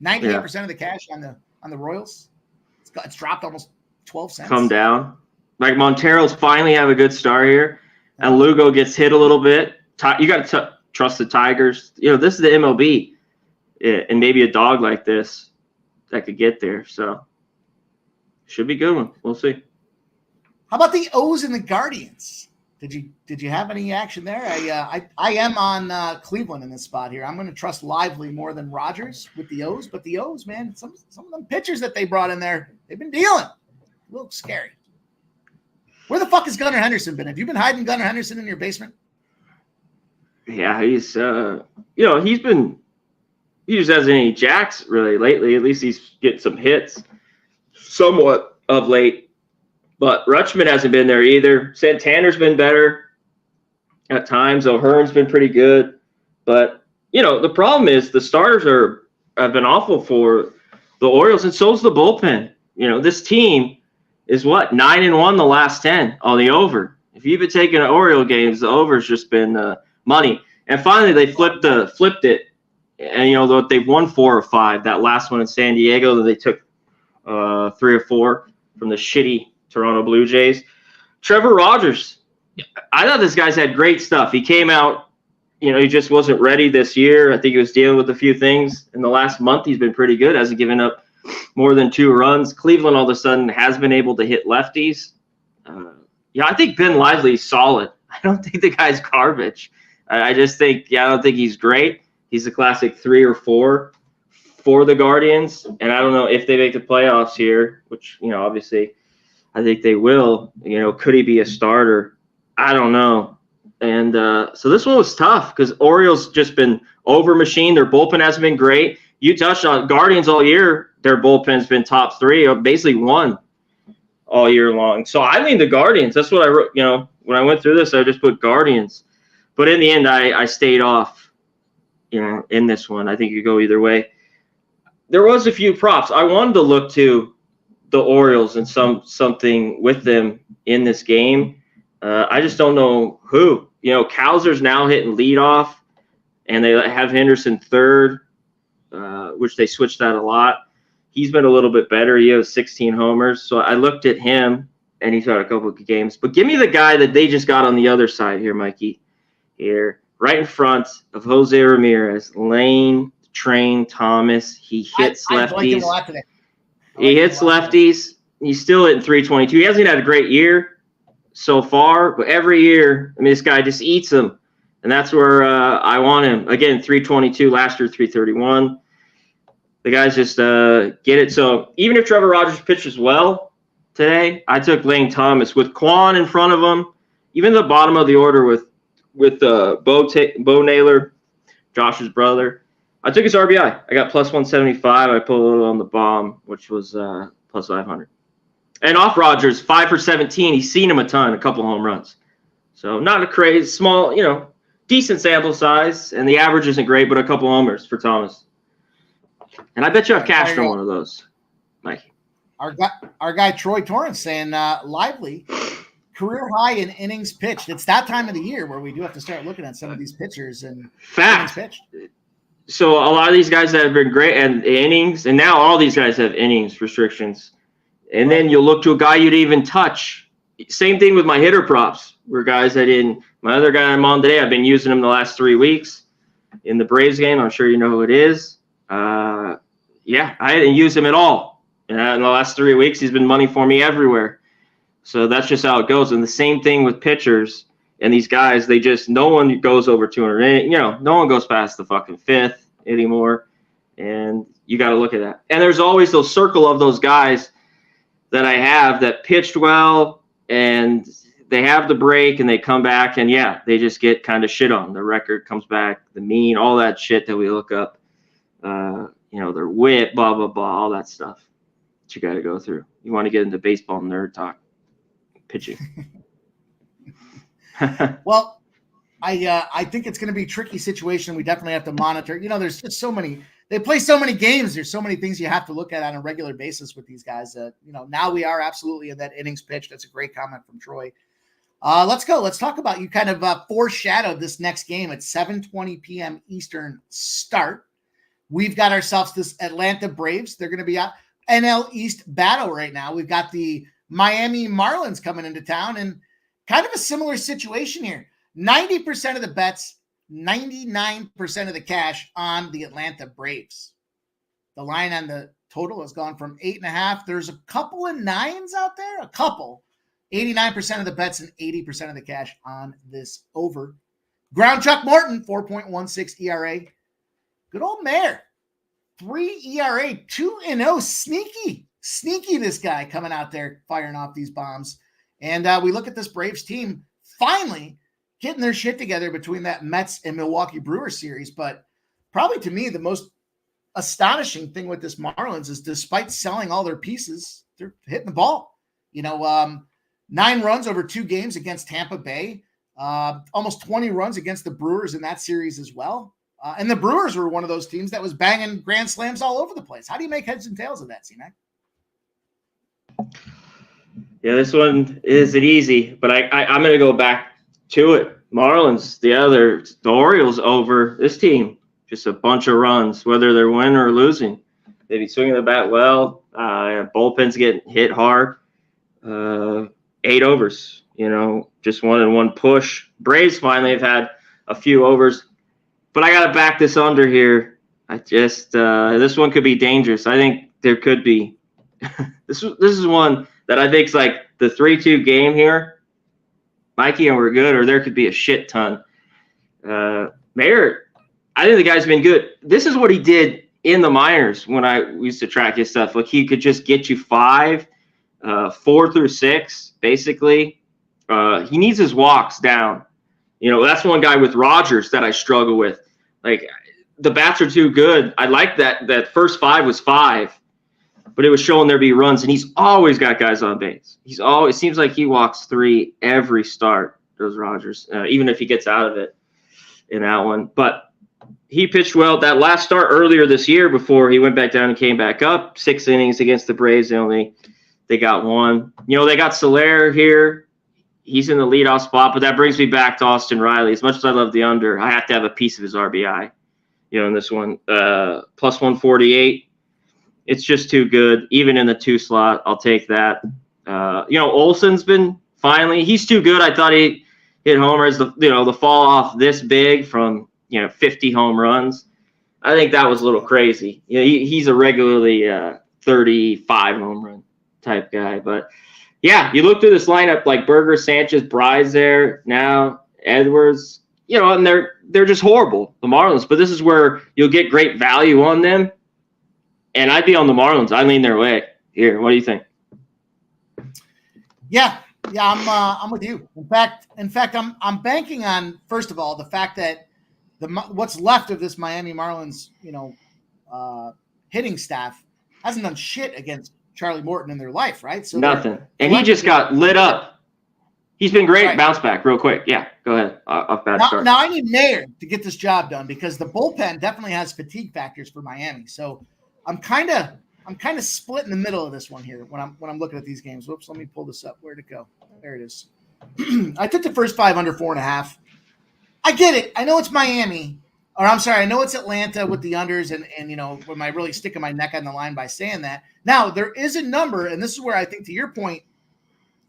Speaker 1: 98% of the cash on the Royals. It's dropped almost 12 cents.
Speaker 2: Come down. Like Montero's finally have a good start here, and Lugo gets hit a little bit. You got to trust the Tigers. This is the MLB, and maybe a dog like this that could get there. So should be a good one. We'll see.
Speaker 1: How about the O's and the Guardians? Did you have any action there? I am on Cleveland in this spot here. I'm going to trust Lively more than Rogers with the O's, but the O's, man, some of them pitchers that they brought in there, they've been dealing. A little scary. Where the fuck has Gunnar Henderson been? Have you been hiding Gunnar Henderson in your basement?
Speaker 2: Yeah, he's he just hasn't any jacks really lately. At least he's getting some hits somewhat of late. But Rutschman hasn't been there either. Santander's been better at times. O'Hearn's been pretty good. But, the problem is the starters have been awful for the Orioles, and so's the bullpen. This team is 9-1 the last 10 on the over. If you've been taking Oriole games, the over's just been money. And finally they flipped it. And, they've won 4 or 5. That last one in San Diego, that they took 3 or 4 from the shitty Toronto Blue Jays. Trevor Rogers, I thought this guy's had great stuff. He came out, he just wasn't ready this year. I think he was dealing with a few things. In the last month, he's been pretty good. Hasn't given up more than 2 runs. Cleveland all of a sudden has been able to hit lefties. I think Ben Lively's solid. I don't think the guy's garbage. I just think, I don't think he's great. He's a classic 3 or 4 for the Guardians. And I don't know if they make the playoffs here, which, obviously I think they will. Could he be a starter? I don't know. And so this one was tough because Orioles just been over-machined. Their bullpen hasn't been great. You touched on Guardians all year. Their bullpen's been top 3, basically 1 all year long. So I lean the Guardians. That's what I wrote. When I went through this, I just put Guardians. But in the end, I stayed off, in this one. I think you go either way. There was a few props. I wanted to look to the Orioles and something with them in this game. I just don't know who. Kowser's now hitting leadoff, and they have Henderson third, which they switched that a lot. He's been a little bit better. He has 16 homers. So I looked at him, and he's got a couple of games. But give me the guy that they just got on the other side here, Mikey. Here, right in front of Jose Ramirez, Lane, Train, Thomas. He hits lefties. He hits lefties. He's still hitting 322. He hasn't had a great year so far, but every year, this guy just eats them. And that's where I want him. Again, 322, last year 331. The guys just get it. So even if Trevor Rogers pitches well today, I took Lane Thomas with Quan in front of him. Even the bottom of the order with Bo Naylor, Josh's brother. I took his RBI. I got plus 175. I put a little on the bomb, which was plus 500. And off Rogers, 5 for 17. He's seen him a ton, a couple home runs. So not a crazy, small, decent sample size. And the average isn't great, but a couple homers for Thomas. And I bet you have Castro on one of those, Mikey.
Speaker 1: Our guy Troy Torrance saying Lively, career high in innings pitched. It's that time of the year where we do have to start looking at some of these pitchers and innings pitched.
Speaker 2: So a lot of these guys that have been great and innings, and now all these guys have innings restrictions. And then you'll look to a guy you'd even touch. Same thing with my hitter props, where guys I didn't. My other guy I'm on today, I've been using him the last 3 weeks in the Braves game. I'm sure you know who it is. I didn't use him at all. In the last 3 weeks, he's been money for me everywhere. So that's just how it goes. And the same thing with pitchers. And these guys, no one goes over 200. No one goes past the fucking 5th anymore. And you got to look at that. And there's always those circle of those guys that I have that pitched well and they have the break and they come back and, they just get kind of shit on. The record comes back, the mean, all that shit that we look up. their whip, blah, blah, blah, all that stuff that you got to go through. You want to get into baseball nerd talk, pitching.
Speaker 1: Well, I think it's going to be a tricky situation. We definitely have to monitor. There's just so many. They play so many games. There's so many things you have to look at on a regular basis with these guys. Now we are absolutely in that innings pitch. That's a great comment from Troy. Let's go. Let's talk about, you kind of foreshadowed this next game at 7:20 p.m. Eastern start. We've got ourselves this Atlanta Braves. They're going to be out NL East battle right now. We've got the Miami Marlins coming into town, and kind of a similar situation here. 90% of the bets, 99% of the cash on the Atlanta Braves. The line on the total has gone from 8.5. There's a couple of nines out there, a couple. 89% of the bets and 80% of the cash on this over. Ground Chuck Morton, 4.16 ERA. Good old Mayor, 3 ERA, 2-0. Sneaky this guy coming out there firing off these bombs. And we look at this Braves team finally getting their shit together between that Mets and Milwaukee Brewers series. But probably to me, the most astonishing thing with this Marlins is despite selling all their pieces, they're hitting the ball. 9 runs over 2 games against Tampa Bay, almost 20 runs against the Brewers in that series as well. And the Brewers were one of those teams that was banging grand slams all over the place. How do you make heads and tails of that, Cmac?
Speaker 2: Yeah, this one isn't easy, but I'm going to go back to it. Marlins, the Orioles over this team, just a bunch of runs, whether they're winning or losing. They be swinging the bat well. Bullpens getting hit hard. 8 overs, just 1 and 1 push. Braves finally have had a few overs, but I got to back this under here. This one could be dangerous. I think there could be. This is one that I think is like the 3-2 game here. Mikey, and we're good, or there could be a shit ton. Mayer, I think the guy's been good. This is what he did in the minors when we used to track his stuff. Like, he could just get you 5, 4 through 6, basically. He needs his walks down. That's one guy with Rogers that I struggle with. Like, the bats are too good. I like that first 5 was 5. But it was showing there be runs, and he's always got guys on base. It seems like he walks 3 every start, does Rogers, even if he gets out of it in that one. But he pitched well. That last start earlier this year before he went back down and came back up, 6 innings against the Braves. They got 1. They got Soler here. He's in the leadoff spot, but that brings me back to Austin Riley. As much as I love the under, I have to have a piece of his RBI, in this one. Plus 148. It's just too good. Even in the 2 slot, I'll take that. Olsen's been finally, he's too good. I thought he hit homers. The fall off this big from 50 home runs. I think that was a little crazy. He's a regularly 35 home run type guy. But yeah, you look through this lineup like Berger, Sanchez, Bryce there now, Edwards. And they're just horrible, the Marlins. But this is where you'll get great value on them. And I'd be on the Marlins. I lean their way here. What do you think?
Speaker 1: Yeah, I'm with you. In fact, I'm banking on, first of all, the fact that what's left of this Miami Marlins, hitting staff hasn't done shit against Charlie Morton in their life, right? So
Speaker 2: nothing. And he just got lit up. He's been great. Right. Bounce back real quick. Yeah, go ahead. Off bad start.
Speaker 1: Now I need Mayer to get this job done because the bullpen definitely has fatigue factors for Miami. So I'm kind of split in the middle of this one here when I'm looking at these games. Whoops, let me pull this up. Where'd it go? There it is. I took the first 5 under 4.5. I get it. I know it's Miami, or I'm sorry, I know it's Atlanta with the unders, and am I really sticking my neck on the line by saying that? Now there is a number, and this is where I think, to your point,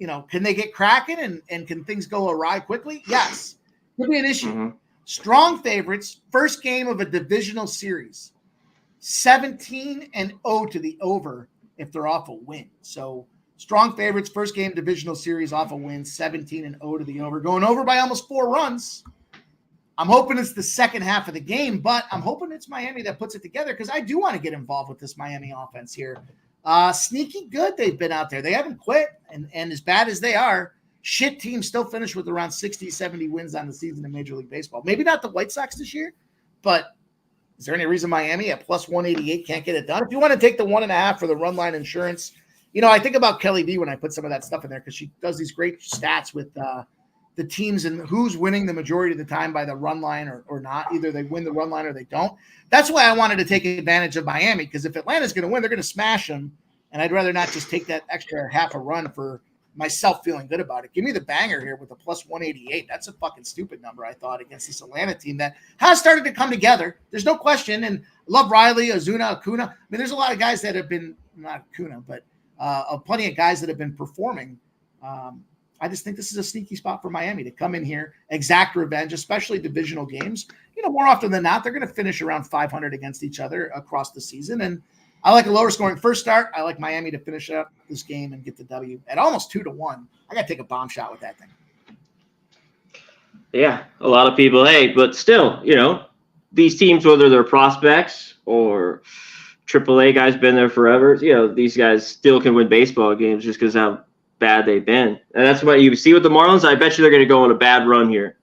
Speaker 1: can they get cracking and can things go awry quickly? Yes, could be an issue. Mm-hmm. Strong favorites, first game of a divisional series. 17-0 to the over if they're off a win. So strong favorites, first game divisional series off a win, 17-0 to the over, going over by almost 4 runs. I'm hoping it's the second half of the game, but I'm hoping it's Miami that puts it together because I do want to get involved with this Miami offense here. Sneaky good they've been out there. They haven't quit, and as bad as they are, shit teams still finish with around 60, 70 wins on the season in Major League Baseball. Maybe not the White Sox this year, but Is there any reason Miami at plus 188 can't get it done? If you want to take the 1.5 for the run line insurance, I think about Kelly D when I put some of that stuff in there because she does these great stats with the teams and who's winning the majority of the time by the run line or not. Either they win the run line or they don't. That's why I wanted to take advantage of Miami, because if Atlanta's going to win, they're going to smash them. And I'd rather not just take that extra half a run for myself feeling good about it. Give me the banger here with a plus 188. That's a fucking stupid number, I thought, against this Atlanta team that has started to come together. There's no question. And I love Riley, Ozuna, Acuna. I mean, there's a lot of guys that have been, not Acuna, but plenty of guys that have been performing. I just think this is a sneaky spot for Miami to come in here, exact revenge, especially divisional games. More often than not, they're going to finish around 500 against each other across the season. And I like a lower scoring first start. I like Miami to finish up this game and get the W at almost 2-1. I got to take a bomb shot with that thing.
Speaker 2: Yeah, a lot of people hate, but still, these teams, whether they're prospects or AAA guys been there forever, these guys still can win baseball games just because how bad they've been. And that's what you see with the Marlins. I bet you they're going to go on a bad run here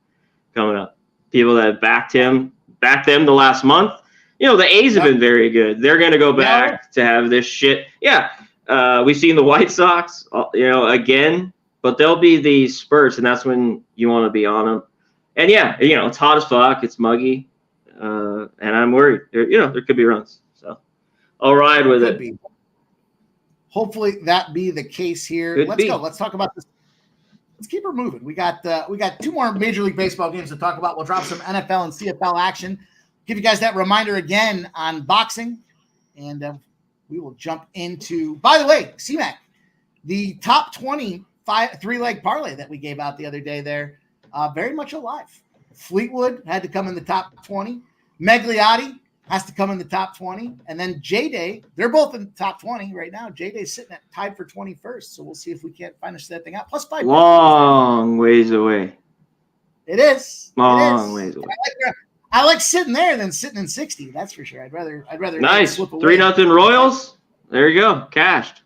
Speaker 2: coming up. People that have backed them the last month. The A's have been very good. They're going to go back to have this shit. Yeah. We've seen the White Sox, again, but they'll be the spurts, and that's when you want to be on them. And yeah, it's hot as fuck. It's muggy. And I'm worried. There could be runs. So I'll ride with it.
Speaker 1: Be. Hopefully that be the case here. Let's go. Let's talk about this. Let's keep her moving. We got 2 more Major League Baseball games to talk about. We'll drop some NFL and CFL action. Give you guys that reminder again on boxing, and we will jump into. By the way, Cmac, the top 20 3-leg parlay that we gave out the other day there, very much alive. Fleetwood had to come in the top 20. Megliotti has to come in the top 20, and then J-Day, they're both in the top 20 right now. J-Day's sitting at tied for 21st, so we'll see if we can't finish that thing out. Plus 5.
Speaker 2: Long ways away.
Speaker 1: It is.
Speaker 2: Long ways away.
Speaker 1: I like sitting there than sitting in 60. That's for sure. I'd rather
Speaker 2: nice. 3-0 Royals. There you go. Cashed.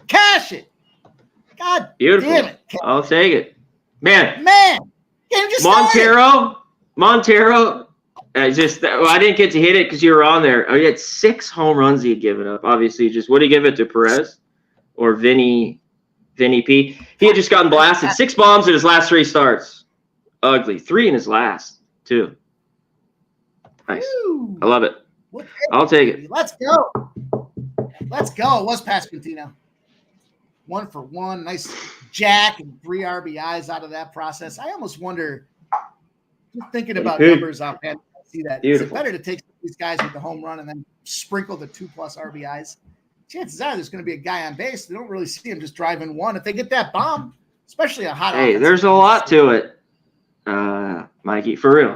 Speaker 1: Cash it. God
Speaker 2: beautiful.
Speaker 1: Damn it.
Speaker 2: I'll take it. Man.
Speaker 1: Just
Speaker 2: Montero. I didn't get to hit it because you were on there. He had 6 home runs he had given up. Obviously, what did he give it to, Perez or Vinny P? He had just gotten blasted. 6 bombs in his last 3 starts. Ugly. 3 in his last. 2. Nice. Woo. I love it. I'll take it.
Speaker 1: Let's go. It was Pasquantino. 1 for 1. Nice jack and 3 RBIs out of that process. I almost wonder, just thinking about numbers offhand, I see that. Beautiful. Is it better to take these guys with the home run and then sprinkle the 2+ RBIs? Chances are there's going to be a guy on base. They don't really see him just driving one. If they get that bomb, especially a hot.
Speaker 2: Hey, there's a lot to it. Mikey, for real,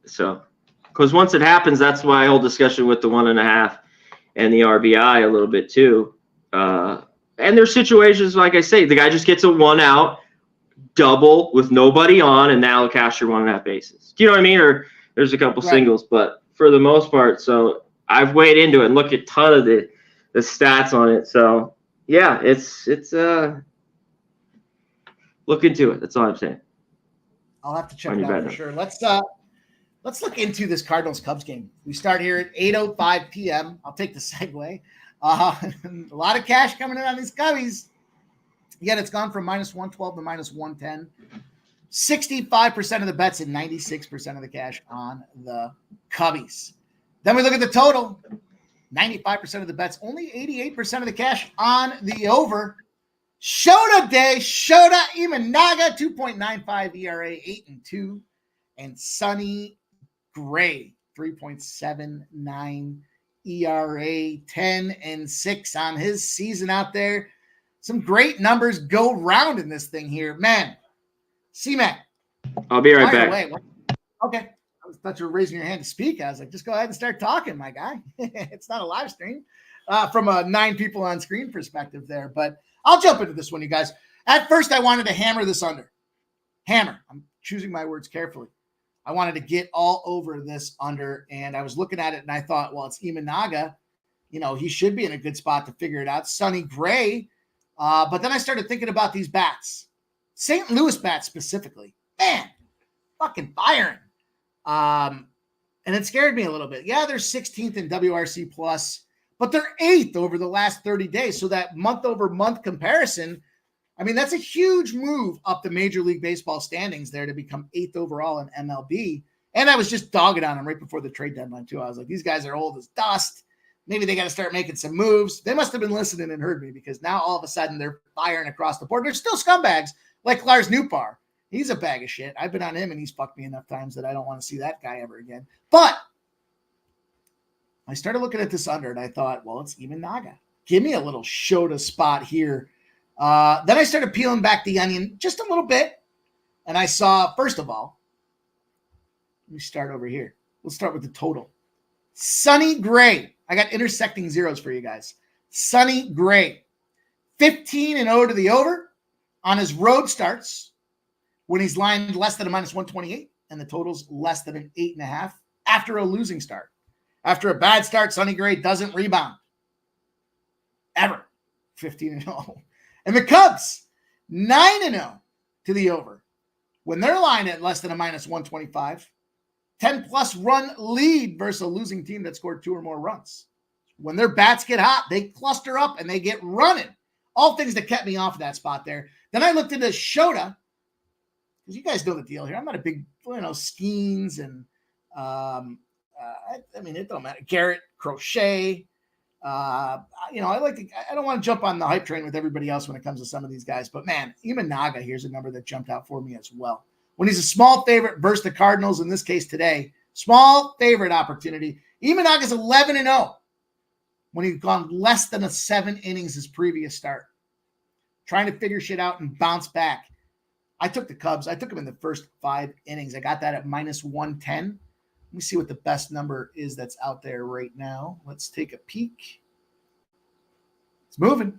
Speaker 2: so because once it happens, that's why whole discussion with the 1.5 and the RBI a little bit too. And there's situations like I say, the guy just gets a 1 out, double with nobody on, and now cash your 1.5 bases. Do you know what I mean? Or there's a couple singles, but for the most part, so I've weighed into it and looked at a ton of the stats on it. So yeah, it's look into it. That's all I'm saying.
Speaker 1: I'll have to check it out for sure. Let's look into this Cardinals-Cubs game. We start here at 8:05 p.m. I'll take the segue. A lot of cash coming in on these Cubbies. Yet it's gone from -112 to -110. 65% of the bets and 96% of the cash on the Cubbies. Then we look at the total. 95% of the bets, only 88% of the cash on the over. Shota Day, Shota Imanaga, 2.95 ERA, 8-2. And Sonny Gray, 3.79 ERA, 10-6 on his season out there. Some great numbers go round in this thing here. Man, Cmac.
Speaker 2: I'll be right back.
Speaker 1: Okay. I thought you were raising your hand to speak. I was like, just go ahead and start talking, my guy. It's not a live stream from a 9 people on screen perspective there, but I'll jump into this one, you guys. At first, I wanted to hammer this under. Hammer. I'm choosing my words carefully. I wanted to get all over this under, and I was looking at it, and I thought, well, it's Imanaga. He should be in a good spot to figure it out. Sonny Gray. But then I started thinking about these bats. St. Louis bats specifically. Man, fucking firing. And it scared me a little bit. Yeah, they're 16th in WRC plus, but they're 8th over the last 30 days. So that month-over-month comparison, I mean, that's a huge move up the Major League Baseball standings there to become 8th overall in MLB. And I was just dogging on them right before the trade deadline, too. I was like, these guys are old as dust. Maybe they got to start making some moves. They must have been listening and heard me, because now all of a sudden they're firing across the board. They're still scumbags like Lars Nootbaar. He's a bag of shit. I've been on him, and he's fucked me enough times that I don't want to see that guy ever again. But I started looking at this under, and I thought, well, it's even Naga. Give me a little Shota spot here. Then I started peeling back the onion just a little bit, and I saw, first of all, let me start over here. We'll start with the total. Sonny Gray. I got intersecting zeros for you guys. Sonny Gray. 15-0 to the over on his road starts when he's lined less than a -128 and the total's less than an 8.5 after a losing start. After a bad start, Sonny Gray doesn't rebound. Ever. 15-0. And the Cubs, 9-0 to the over when they're lined at less than a -125. 10-plus run lead versus a losing team that scored 2 or more runs. When their bats get hot, they cluster up and they get running. All things that kept me off of that spot there. Then I looked into Shota, because you guys know the deal here. I'm not a big, Skeens and, I mean, it don't matter. Garrett, Crochet. I don't want to jump on the hype train with everybody else when it comes to some of these guys. But, man, Imanaga, here's a number that jumped out for me as well. When he's a small favorite versus the Cardinals, in this case today, small favorite opportunity. Imanaga's 11-0 when he's gone less than 7 innings his previous start. Trying to figure shit out and bounce back. I took the Cubs. I took them in the first 5 innings. I got that at -110. Let me see what the best number is that's out there right now. Let's take a peek. It's moving.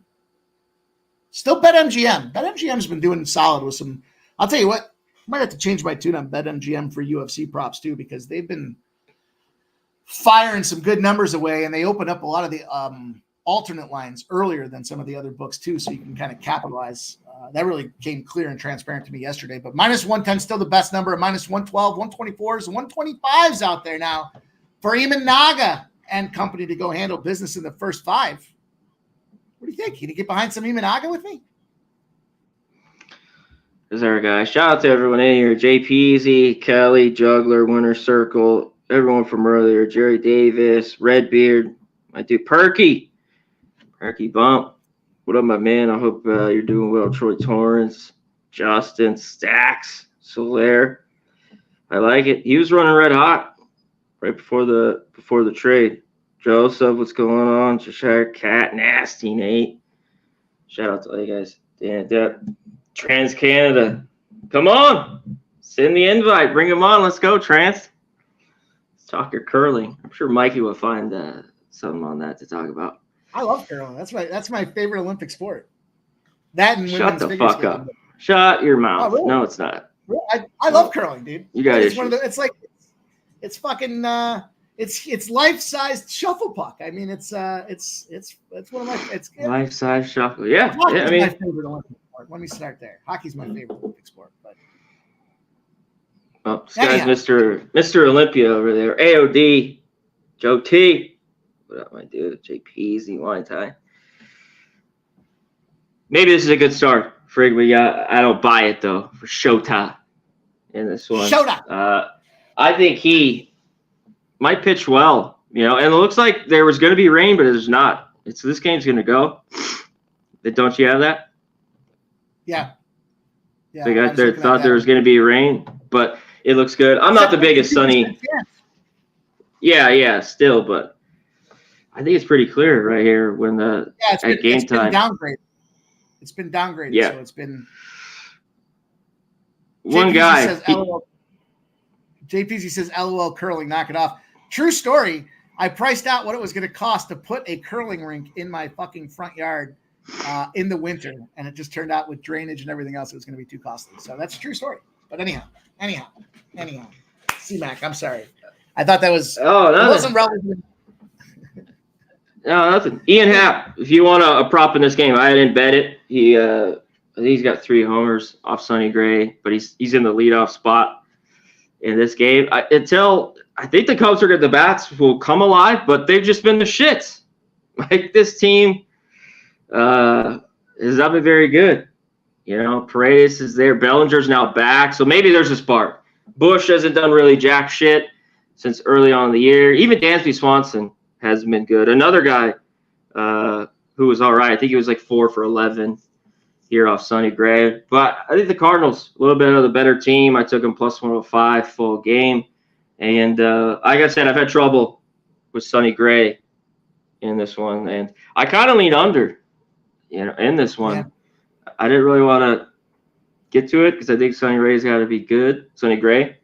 Speaker 1: Still BetMGM. BetMGM's been doing solid with some. I'll tell you what. Might have to change my tune on BetMGM for UFC props too, because they've been firing some good numbers away, and they open up a lot of the alternate lines earlier than some of the other books too, so you can kind of capitalize. That really came clear and transparent to me yesterday. But -110 still the best number. -112, 124s, 125s out there now for Imanaga and company to go handle business in the first 5. What do you think? Can you get behind some Imanaga with me?
Speaker 2: Is there a guy? Shout out to everyone in here. JPZ, Kelly, Juggler, Winter Circle, everyone from earlier. Jerry Davis, Redbeard, my dude Perky Bump. What up, my man? I hope you're doing well. Troy Torrance, Justin, Stacks, Solaire. I like it. He was running red hot right before the trade. Joseph, what's going on? Cheshire Cat, Nasty Nate. Shout out to all you guys. Dan Depp. Trans Canada, come on, send the invite, bring them on. Let's go, Trans. Let's talk your curling. I'm sure Mikey will find something on that to talk about.
Speaker 1: I love curling. That's my favorite Olympic sport. That and
Speaker 2: shut the fuck up. Shut your mouth. Oh, really? No, it's not.
Speaker 1: I love curling, dude.
Speaker 2: You got
Speaker 1: it's one of the. It's like it's fucking. It's life-sized shuffle puck. I mean, it's one of my. It's
Speaker 2: life-size shuffle. Yeah,
Speaker 1: yeah.
Speaker 2: I mean,
Speaker 1: my favorite Olympic. Let me start there. Hockey's my favorite Olympic sport. But
Speaker 2: this guy's Mr. Olympia over there. AOD, Joe T. What up, my dude? JP, Z Tie. Maybe this is a good start for Wrigley. I don't buy it though for Shota in this one.
Speaker 1: Shota.
Speaker 2: I think he might pitch well. And it looks like there was going to be rain, but there's not. This game's going to go. Don't you have that?
Speaker 1: Yeah.
Speaker 2: They got there, thought there was going to be rain, but it looks good. I'm not the biggest Sunny. Yeah, still, but I think it's pretty clear right here when at game time.
Speaker 1: It's been downgraded.
Speaker 2: Yeah.
Speaker 1: So it's been.
Speaker 2: One guy.
Speaker 1: JPZ says, LOL curling, knock it off. True story. I priced out what it was going to cost to put a curling rink in my fucking front yard in the winter, and it just turned out with drainage and everything else, it was going to be too costly. So that's a true story. But anyhow, Cmac, I'm sorry. I thought that was.
Speaker 2: Oh, no.
Speaker 1: It wasn't relevant.
Speaker 2: No, nothing. Ian Happ, if you want a prop in this game, I didn't bet it. I think he's got 3 homers off Sonny Gray, but he's in the leadoff spot. in this game. Until I think the Cubs are good, the bats will come alive, but they've just been the shits. Like, this team has not been very good. Paredes is there. Bellinger's now back, so maybe there's a spark. Bush hasn't done really jack shit since early on in the year. Even Dansby Swanson hasn't been good. Another guy who was all right. I think he was like 4 for 11 here off Sonny Gray. But I think the Cardinals, a little bit of the better team. I took them plus 105 full game. And like I said, I've had trouble with Sonny Gray in this one. And I kind of lean under, in this one.
Speaker 1: Yeah.
Speaker 2: I didn't really want to get to it because I think Sonny Gray's got to be good, Sonny Gray.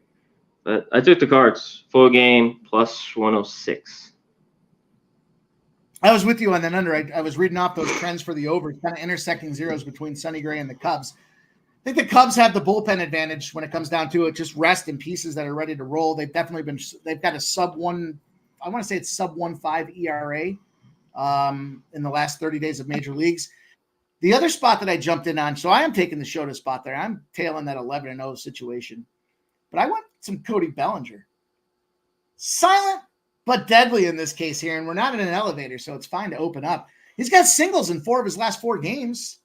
Speaker 2: But I took the Cards, full game, plus 106.
Speaker 1: I was with you on that under. I was reading off those trends for the overs, kind of intersecting zeros between Sonny Gray and the Cubs. I think the Cubs have the bullpen advantage when it comes down to it. Just rest in pieces that are ready to roll. They've got a sub 1, I want to say it's sub 1.5 ERA in the last 30 days of major leagues. The other spot that I jumped in on, so I am taking the Shota spot there. I'm tailing that 11-0 situation. But I want some Cody Bellinger. Silent but deadly in this case here, and we're not in an elevator, so it's fine to open up. He's got singles in 4 of his last 4 games.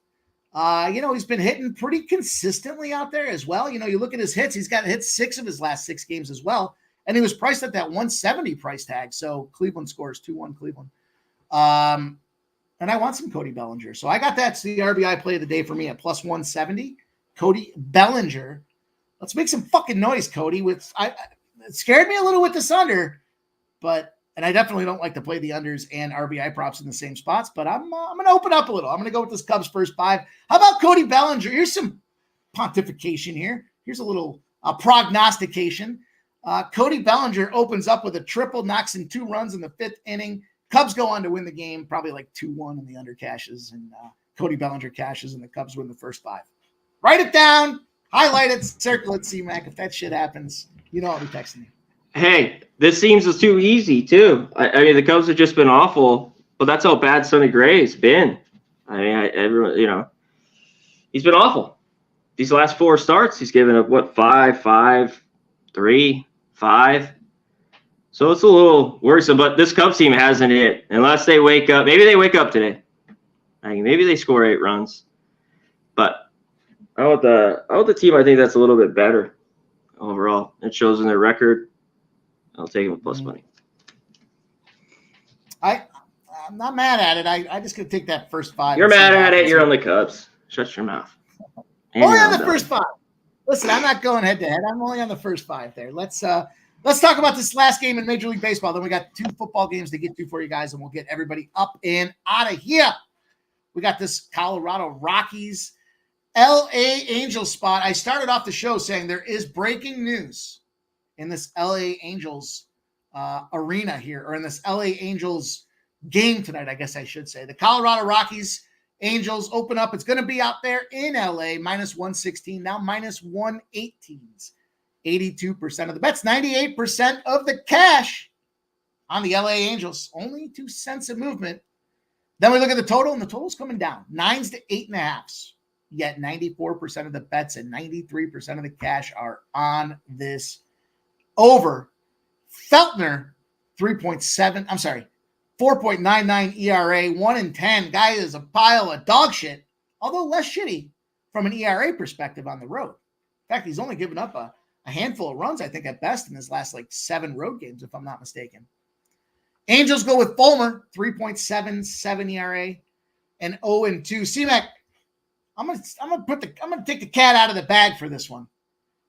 Speaker 1: He's been hitting pretty consistently out there as well. You look at his hits, he's got hit 6 of his last 6 games as well, and he was priced at that 170 price tag, so Cleveland scores 2-1 Cleveland. And I want some Cody Bellinger. So I got that's the RBI play of the day for me at plus 170. Cody Bellinger. Let's make some fucking noise, Cody. It scared me a little with this under, and I definitely don't like to play the unders and RBI props in the same spots, but I'm going to open up a little. I'm going to go with this Cubs first 5. How about Cody Bellinger? Here's some pontification here. Here's a little prognostication. Cody Bellinger opens up with a triple, knocks in 2 runs in the 5th inning. Cubs go on to win the game, probably like 2-1 in the under cashes, and Cody Bellinger cashes, and the Cubs win the first 5. Write it down, highlight it, circle it, Cmac. If that shit happens, I'll be texting you.
Speaker 2: Hey, this seems too easy, too. I mean, the Cubs have just been awful, but that's how bad Sonny Gray's been. I mean, everyone, he's been awful. These last 4 starts, he's given up, 5, 3, 5. So it's a little worrisome, but this Cubs team hasn't hit unless they wake up. Maybe they wake up today. Maybe they score 8 runs. But I want the team I think that's a little bit better overall. It shows in their record. I'll take it with plus money.
Speaker 1: I'm not mad at it. I just going to take that first 5.
Speaker 2: You're mad at it. You're on the Cubs. Shut your mouth.
Speaker 1: Only on the first 5. Listen, I'm not going head to head. I'm only on the first 5 there. Let's talk about this last game in Major League Baseball. Then we got 2 football games to get to for you guys, and we'll get everybody up and out of here. We got this Colorado Rockies, LA Angels spot. I started off the show saying there is breaking news in this LA Angels arena here, or in this LA Angels game tonight, I guess I should say. The Colorado Rockies Angels open up. It's going to be out there in LA, minus 116, now minus 118. 82% of the bets, 98% of the cash on the LA Angels. Only 2 cents of movement. Then we look at the total, and the total's coming down. 9s to 8.5s. Yet 94% of the bets and 93% of the cash are on this over. Feltner, 4.99 ERA, 1-10. Guy is a pile of dog shit, although less shitty from an ERA perspective on the road. In fact, he's only given up a handful of runs, I think, at best in his last 7 road games, if I'm not mistaken. Angels go with Fulmer, 3.77 ERA, and 0-2. Cmac, I'm gonna take the cat out of the bag for this one.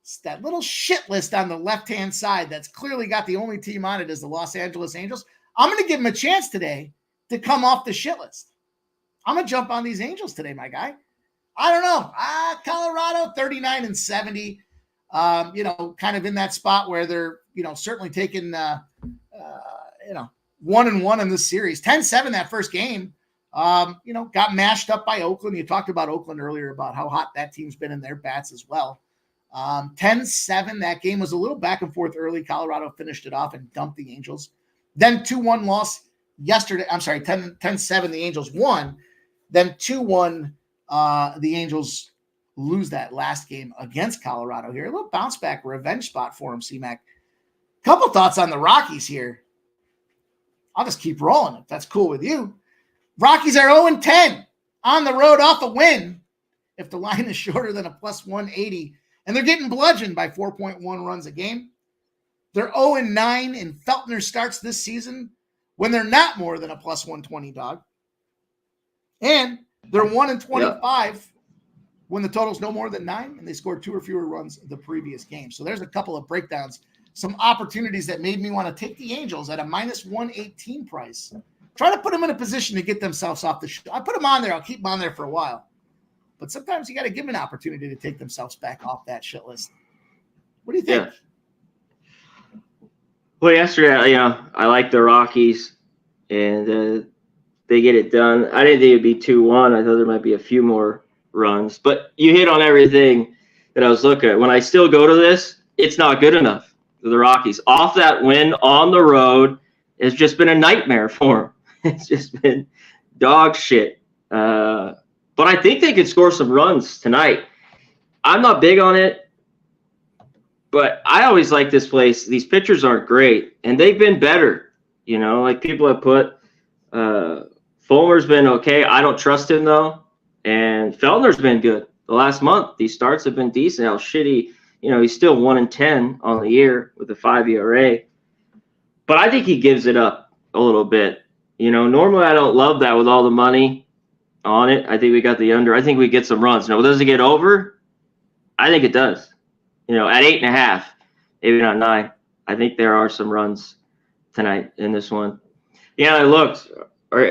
Speaker 1: It's that little shit list on the left-hand side that's clearly got the only team on it is the Los Angeles Angels. I'm gonna give him a chance today to come off the shit list. I'm gonna jump on these Angels today, my guy. I don't know. Colorado, 39-70. Kind of in that spot where they're, certainly taking, 1-1 in this series. 10-7 that first game. Got mashed up by Oakland. You talked about Oakland earlier about how hot that team's been in their bats as well. 10-7, that game was a little back and forth early. Colorado finished it off and dumped the Angels. Then 2-1 loss yesterday. I'm sorry, 10-7, the Angels won. Then 2-1, the Angels lose that last game against Colorado here. A little bounce back revenge spot for him, Cmac. Couple thoughts on the Rockies here. I'll just keep rolling if that's cool with you. Rockies are 0-10 on the road off a win if the line is shorter than a plus 180, and they're getting bludgeoned by 4.1 runs a game. They're 0-9 in Feltner starts this season when they're not more than a plus 120 dog. And they're 1-25 when the total's no more than 9 and they scored 2 or fewer runs the previous game. So there's a couple of breakdowns, some opportunities that made me want to take the Angels at a minus 118 price. Try to put them in a position to get themselves off the I put them on there. I'll keep them on there for a while. But sometimes you got to give them an opportunity to take themselves back off that shit list. What do you think?
Speaker 2: Yeah. Well, yesterday, I like the Rockies, and they get it done. I didn't think it'd be 2-1. I thought there might be a few more runs. But you hit on everything that I was looking at. When I still go to this, it's not good enough for the Rockies. Off that win on the road, it's just been a nightmare for them. It's just been dog shit. But I think they could score some runs tonight. I'm not big on it, but I always like this place. These pitchers aren't great, and they've been better. Like people have put Fulmer's been okay. I don't trust him, though. And Feltner's been good the last month. These starts have been decent. How shitty, he's still 1-10 on the year with a 5 ERA. But I think he gives it up a little bit. Normally I don't love that with all the money on it. I think we got the under. I think we get some runs. Now, does it get over? I think it does. At 8.5, maybe not 9. I think there are some runs tonight in this one. I looked.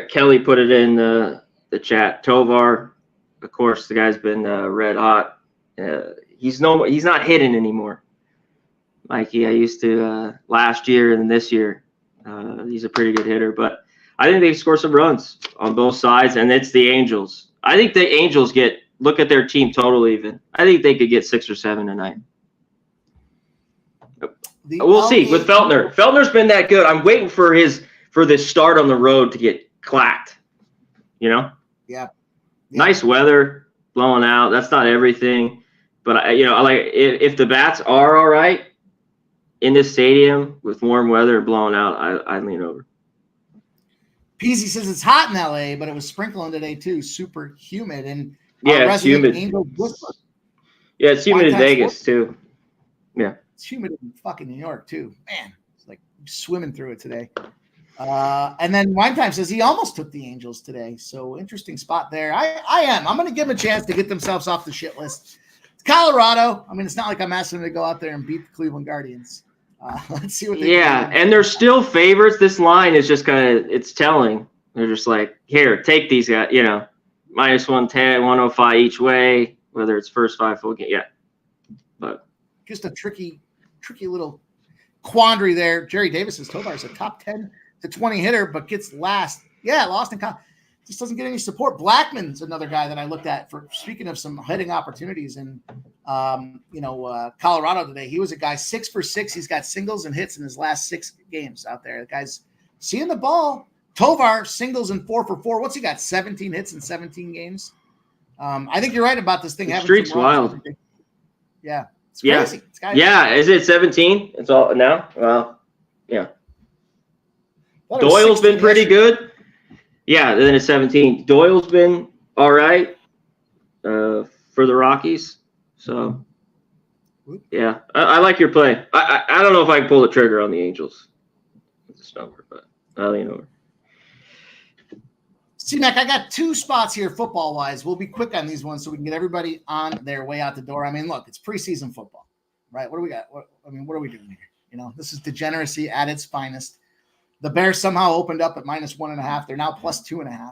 Speaker 2: Kelly put it in the chat. Tovar, of course, the guy's been red hot. He's not hitting anymore. Mikey, I used to last year and this year. He's a pretty good hitter, but I think they score some runs on both sides, and it's the Angels. I think the Angels look at their team total even. I think they could get 6 or 7 tonight. We'll see with Feltner. Feltner's been that good. I'm waiting for this start on the road to get clacked.
Speaker 1: Yeah.
Speaker 2: Nice weather, blowing out. That's not everything, but I like if the bats are all right in this stadium with warm weather blowing out, I lean over.
Speaker 1: Peasy says it's hot in LA, but it was sprinkling today too. Super humid and
Speaker 2: it's humid. Yeah, it's humid in Vegas too. Yeah,
Speaker 1: it's humid in fucking New York too. Man, it's like swimming through it today. And then Wine Time says he almost took the Angels today. So interesting spot there. I'm going to give them a chance to get themselves off the shit list. It's Colorado. I mean, it's not like I'm asking them to go out there and beat the Cleveland Guardians. Let's see what they do.
Speaker 2: And they're still favorites. This line is just it's telling. They're just like, here, take these guys, minus 110, 105 each way, whether it's first 5 full game. Yeah. But
Speaker 1: just a tricky little quandary there. Jerry Davis says Tovar is a top 10 to 20 hitter, but gets last. Yeah, lost in just doesn't get any support. Blackman's another guy that I looked at for speaking of some hitting opportunities in Colorado today. He was a guy 6 for 6. He's got singles and hits in his last 6 games out there. The guy's seeing the ball. Tovar singles and 4 for 4. What's he got? 17 hits in 17 games. I think you're right about this thing.
Speaker 2: The streak's wild.
Speaker 1: Yeah, it's crazy.
Speaker 2: Yeah, is it 17? It's all now. Well, yeah. Doyle's been pretty good. Yeah, then it's 17. Doyle's been all right for the Rockies. So, yeah, I like your play. I don't know if I can pull the trigger on the Angels with this number, but I'll lean over.
Speaker 1: Cmac, I got 2 spots here football-wise. We'll be quick on these ones so we can get everybody on their way out the door. I mean, look, it's preseason football, right? What do we got? What are we doing here? This is degeneracy at its finest. The Bears somehow opened up at minus 1.5. They're now plus 2.5.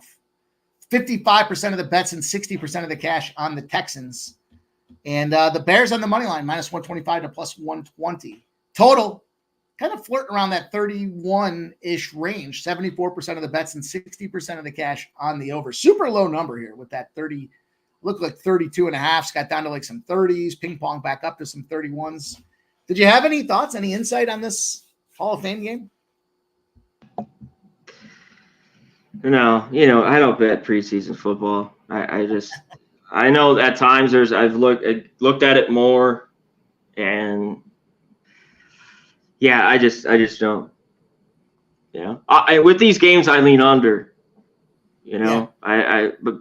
Speaker 1: 55% of the bets and 60% of the cash on the Texans. And the Bears on the money line, minus 125 to plus 120. Total, kind of flirting around that 31-ish range. 74% of the bets and 60% of the cash on the over. Super low number here with that 30. Looked like 32.5. Got down to like some 30s. Ping pong back up to some 31s. Did you have any thoughts, any insight on this Hall of Fame game?
Speaker 2: No, I don't bet preseason football. I know at times I've looked at it more, and yeah, I just don't. You know, with these games I lean under. You know, but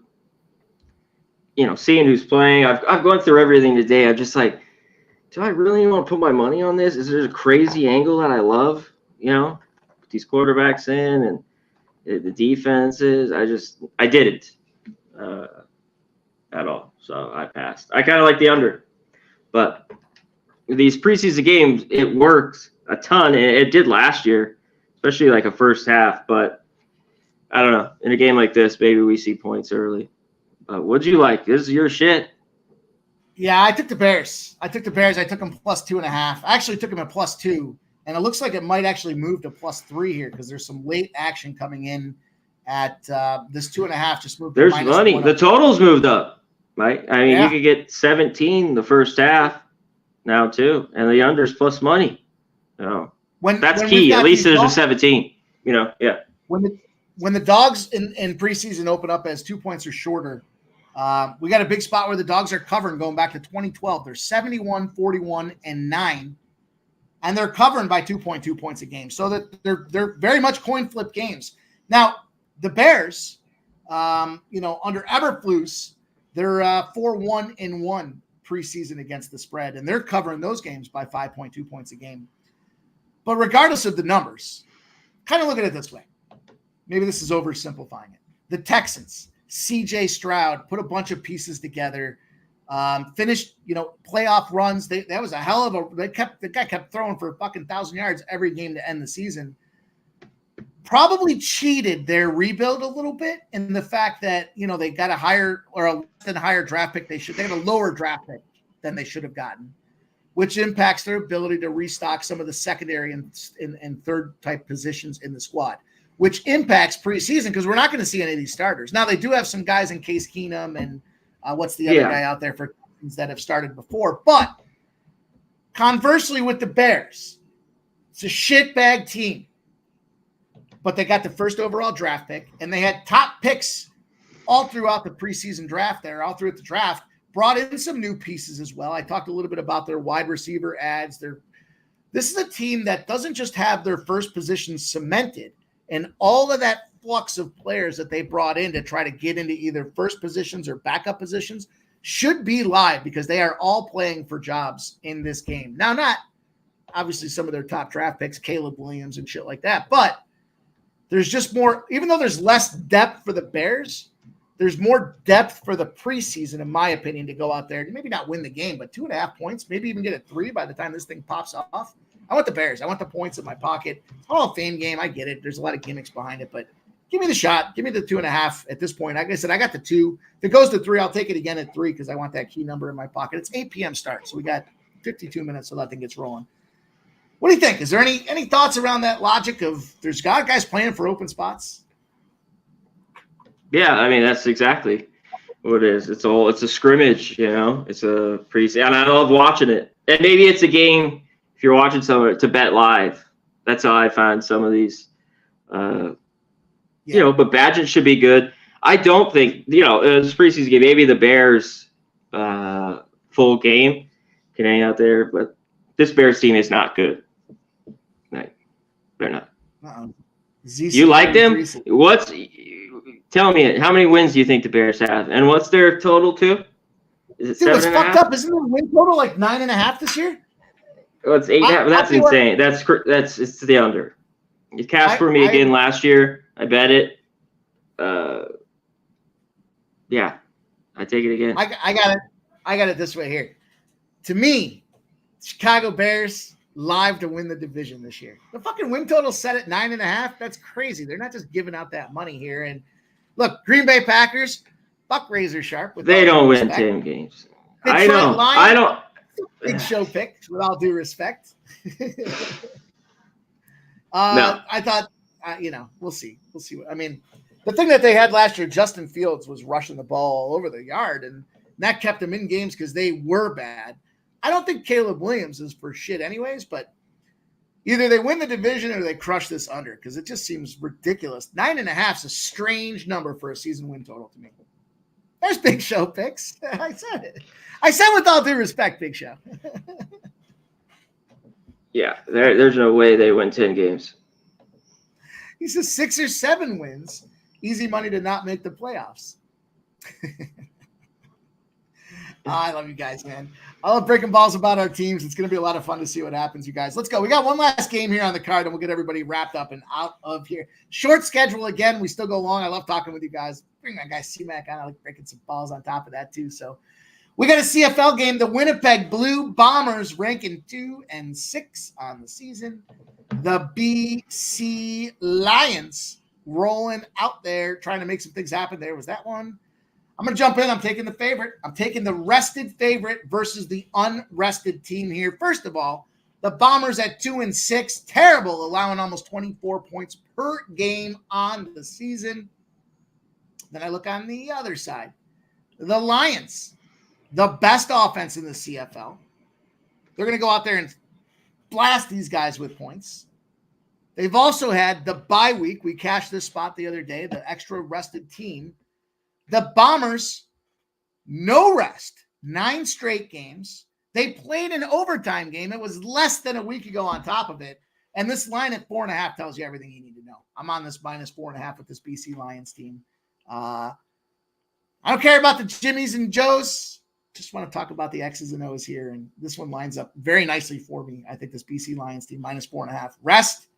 Speaker 2: you know, seeing who's playing, I've gone through everything today. I'm just like, do I really want to put my money on this? Is there a crazy angle that I love? You know, put these quarterbacks in and the defenses. I didn't at all. So I passed. I kind of like the under, but these preseason games, it works a ton. It did last year, especially like a first half. But I don't know. In a game like this, maybe we see points early. What'd you like? This is your shit.
Speaker 1: Yeah, I took the Bears. I took them plus 2.5. I actually took them at plus 2, and it looks like it might actually move to plus 3 here because there's some late action coming in at this 2.5 just moved.
Speaker 2: There's money. The totals moved up, right? I mean, you could get 17 the first half now too, and the under's plus money. So that's key. At least there's a 17. You know, yeah.
Speaker 1: When the dogs in preseason open up as 2 points or shorter, we got a big spot where the dogs are covering going back to 2012. They're 71, 41, and 9, and they're covering by 2.2 points a game. So that they're very much coin flip games. Now the Bears, under Eberflus, they're 4-1-1 preseason against the spread, and they're covering those games by 5.2 points a game. But regardless of the numbers, kind of look at it this way. Maybe this is oversimplifying it. The Texans, CJ Stroud, put a bunch of pieces together, finished, playoff runs. That was a hell of a. The guy kept throwing for fucking 1,000 yards every game to end the season. Probably cheated their rebuild a little bit in the fact that they got a higher or a less than higher draft pick. They got a lower draft pick than they should have gotten, which impacts their ability to restock some of the secondary and third type positions in the squad, which impacts preseason because we're not going to see any of these starters. Now, they do have some guys in Case Keenum and what's the other guy out there for that have started before. But conversely with the Bears, it's a shitbag team. But they got the first overall draft pick, and they had top picks all throughout the preseason draft there, all throughout the draft, brought in some new pieces as well. I talked a little bit about their wide receiver ads. This is a team that doesn't just have their first position cemented, and all of that flux of players that they brought in to try to get into either first positions or backup positions should be live because they are all playing for jobs in this game. Now, not obviously some of their top draft picks, Caleb Williams and shit like that, but there's just more, even though there's less depth for the Bears, there's more depth for the preseason, in my opinion, to go out there and maybe not win the game, but 2.5 points, maybe even get a 3 by the time this thing pops off. I want the Bears. I want the points in my pocket. It's a Hall of Fame game. I get it. There's a lot of gimmicks behind it, but give me the shot. Give me the 2.5 at this point. Like I said, I got the 2. If it goes to 3, I'll take it again at 3 because I want that key number in my pocket. It's 8 p.m. start, so we got 52 minutes so that thing gets rolling. What do you think? Is there any thoughts around that logic of there's guys playing for open spots?
Speaker 2: Yeah, I mean that's exactly what it is. It's a scrimmage, It's a preseason, and I love watching it. And maybe it's a game if you're watching someone to bet live. That's how I find some of these. But Badgett should be good. I don't think this preseason game. Maybe the Bears full game can hang out there, but this Bears team is not good. They're not. You like them? Tell me, how many wins do you think the Bears have? And what's their total too? Is it 7.5? It's fucked up.
Speaker 1: Isn't their win total like 9.5 this year?
Speaker 2: Well, it's 8.5. That's insane. It's the under. You cast for me again last year. I bet it. Yeah, I take it again.
Speaker 1: I got it. I got it this way here. To me, Chicago Bears live to win the division this year. The fucking win total set at 9.5. That's crazy. They're not just giving out that money here. And look, Green Bay Packers, fuck razor sharp.
Speaker 2: They don't win 10 games. I know. I don't.
Speaker 1: Big show pick, with all due respect.
Speaker 2: No.
Speaker 1: I thought, we'll see. We'll see. The thing that they had last year, Justin Fields was rushing the ball all over the yard, and that kept them in games because they were bad. I don't think Caleb Williams is for shit anyways, but either they win the division or they crush this under because it just seems ridiculous. 9.5 is a strange number for a season win total to me. There's Big Show picks. I said it. I said with all due respect, Big Show.
Speaker 2: Yeah, there's no way they win 10 games.
Speaker 1: He says 6 or 7 wins. Easy money to not make the playoffs. I love you guys, man. I love breaking balls about our teams. It's going to be a lot of fun to see what happens, you guys. Let's go. We got one last game here on the card, and we'll get everybody wrapped up and out of here. Short schedule again. We still go long. I love talking with you guys. Bring my guy Cmac on. I like breaking some balls on top of that, too. So we got a CFL game. The Winnipeg Blue Bombers ranking 2 and 6 on the season. The BC Lions rolling out there, trying to make some things happen. There was that one. I'm going to jump in. I'm taking the favorite. I'm taking the rested favorite versus the unrested team here. First of all, the Bombers at 2 and 6, terrible, allowing almost 24 points per game on the season. Then I look on the other side. The Lions, the best offense in the CFL. They're going to go out there and blast these guys with points. They've also had the bye week. We cashed this spot the other day, the extra rested team. The Bombers, no rest, 9 straight games. They played an overtime game. It was less than a week ago on top of it. And this line at 4.5 tells you everything you need to know. I'm on this minus 4.5 with this BC Lions team. I don't care about the Jimmies and Joes. Just want to talk about the X's and O's here. And this one lines up very nicely for me. I think this BC Lions team minus 4.5. Rest,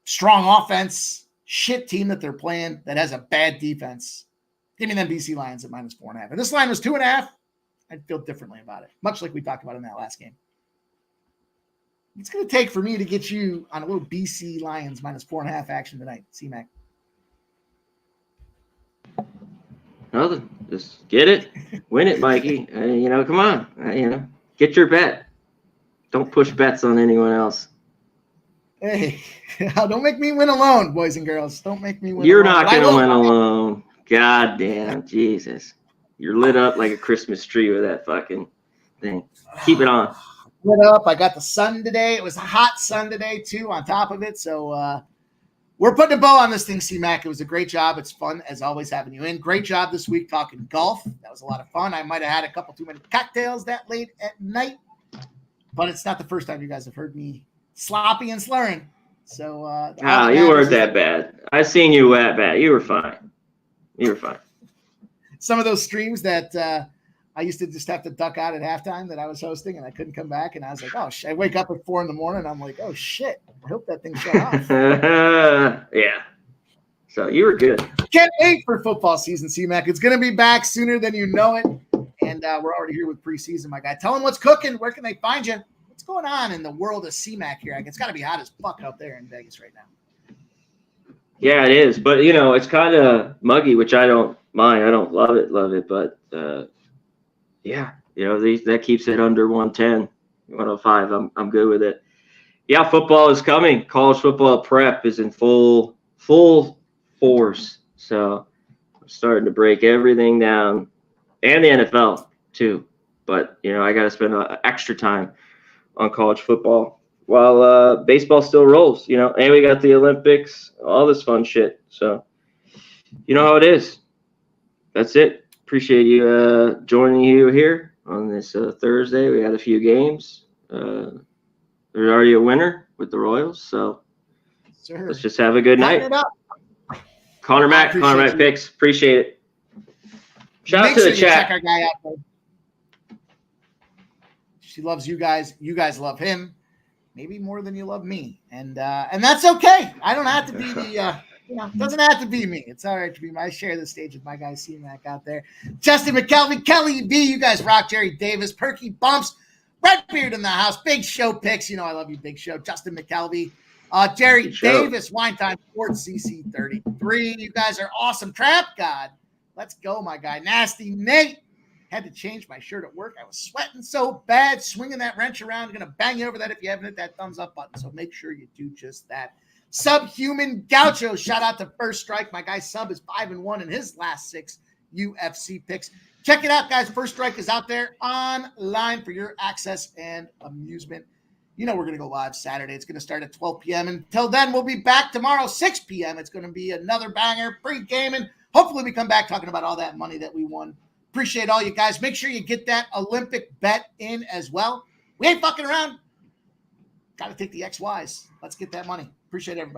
Speaker 1: strong offense, shit team that they're playing that has a bad defense. Give me them BC Lions at minus 4.5. And this line was 2.5. I'd feel differently about it, much like we talked about in that last game. It's going to take for me to get you on a little BC Lions minus 4.5 action tonight, Cmac.
Speaker 2: Nothing. Just get it. Win it, Mikey. Come on. Get your bet. Don't push bets on anyone else.
Speaker 1: Hey, don't make me win alone, boys and girls. Don't make me win
Speaker 2: You're
Speaker 1: alone.
Speaker 2: not going to win alone. God damn, Jesus. You're lit up like a Christmas tree with that fucking thing. Keep it on.
Speaker 1: Lit up. I got the sun today. It was a hot sun today, too, on top of it. So we're putting a bow on this thing, C-Mac. It was a great job. It's fun, as always, having you in. Great job this week talking golf. That was a lot of fun. I might have had a couple too many cocktails that late at night. But it's not the first time you guys have heard me sloppy and slurring. So
Speaker 2: you weren't that bad. I seen you that bad. You were fine.
Speaker 1: Some of those streams that I used to just have to duck out at halftime that I was hosting and I couldn't come back. And I was like, oh, I wake up at 4 a.m. and I'm like, oh, shit. I hope that thing shut off.
Speaker 2: Yeah. So you were good.
Speaker 1: Can't wait for football season, C-Mac. It's going to be back sooner than you know it. And we're already here with preseason, my guy. Tell them what's cooking. Where can they find you? What's going on in the world of C-Mac here? It's got to be hot as fuck out there in Vegas right now.
Speaker 2: Yeah, it is. But, it's kind of muggy, which I don't mind. I don't love it. But, that keeps it under 110, 105. I'm good with it. Yeah, football is coming. College football prep is in full force. So I'm starting to break everything down, and the NFL too. But, I got to spend extra time on college football while baseball still rolls, and we got the Olympics, all this fun shit. So you know how it is. That's it. Appreciate you joining you here on this Thursday. We had a few games. There's already a winner with the Royals, so let's just have a good night. Connor Mac picks. Appreciate it. Shout out to the chat.
Speaker 1: Check our guy out there. She loves you guys. You guys love him, maybe more than you love me, and that's okay. I don't have to be the. It doesn't have to be me. It's all right to be I share the stage with my guy C-Mac out there. Justin McKelvey, Kelly B, you guys rock. Jerry Davis, Perky Bumps, Redbeard in the house. Big Show picks. I love you, Big Show. Justin McKelvey, Jerry Davis, Wine Time Sports, CC33. You guys are awesome. Trap God. Let's go, my guy. Nasty Nate. Had to change my shirt at work. I was sweating so bad, swinging that wrench around. I'm going to bang you over that if you haven't hit that thumbs up button. So make sure you do just that. Subhuman Gaucho, shout out to First Strike. My guy Sub is 5-1 in his last 6 UFC picks. Check it out, guys. First Strike is out there online for your access and amusement. We're going to go live Saturday. It's going to start at 12 p.m. Until then, we'll be back tomorrow, 6 p.m. It's going to be another banger, pre-gaming. Hopefully we come back talking about all that money that we won. Appreciate all you guys. Make sure you get that Olympic bet in as well. We ain't fucking around. Got to take the XYs. Let's get that money. Appreciate everybody.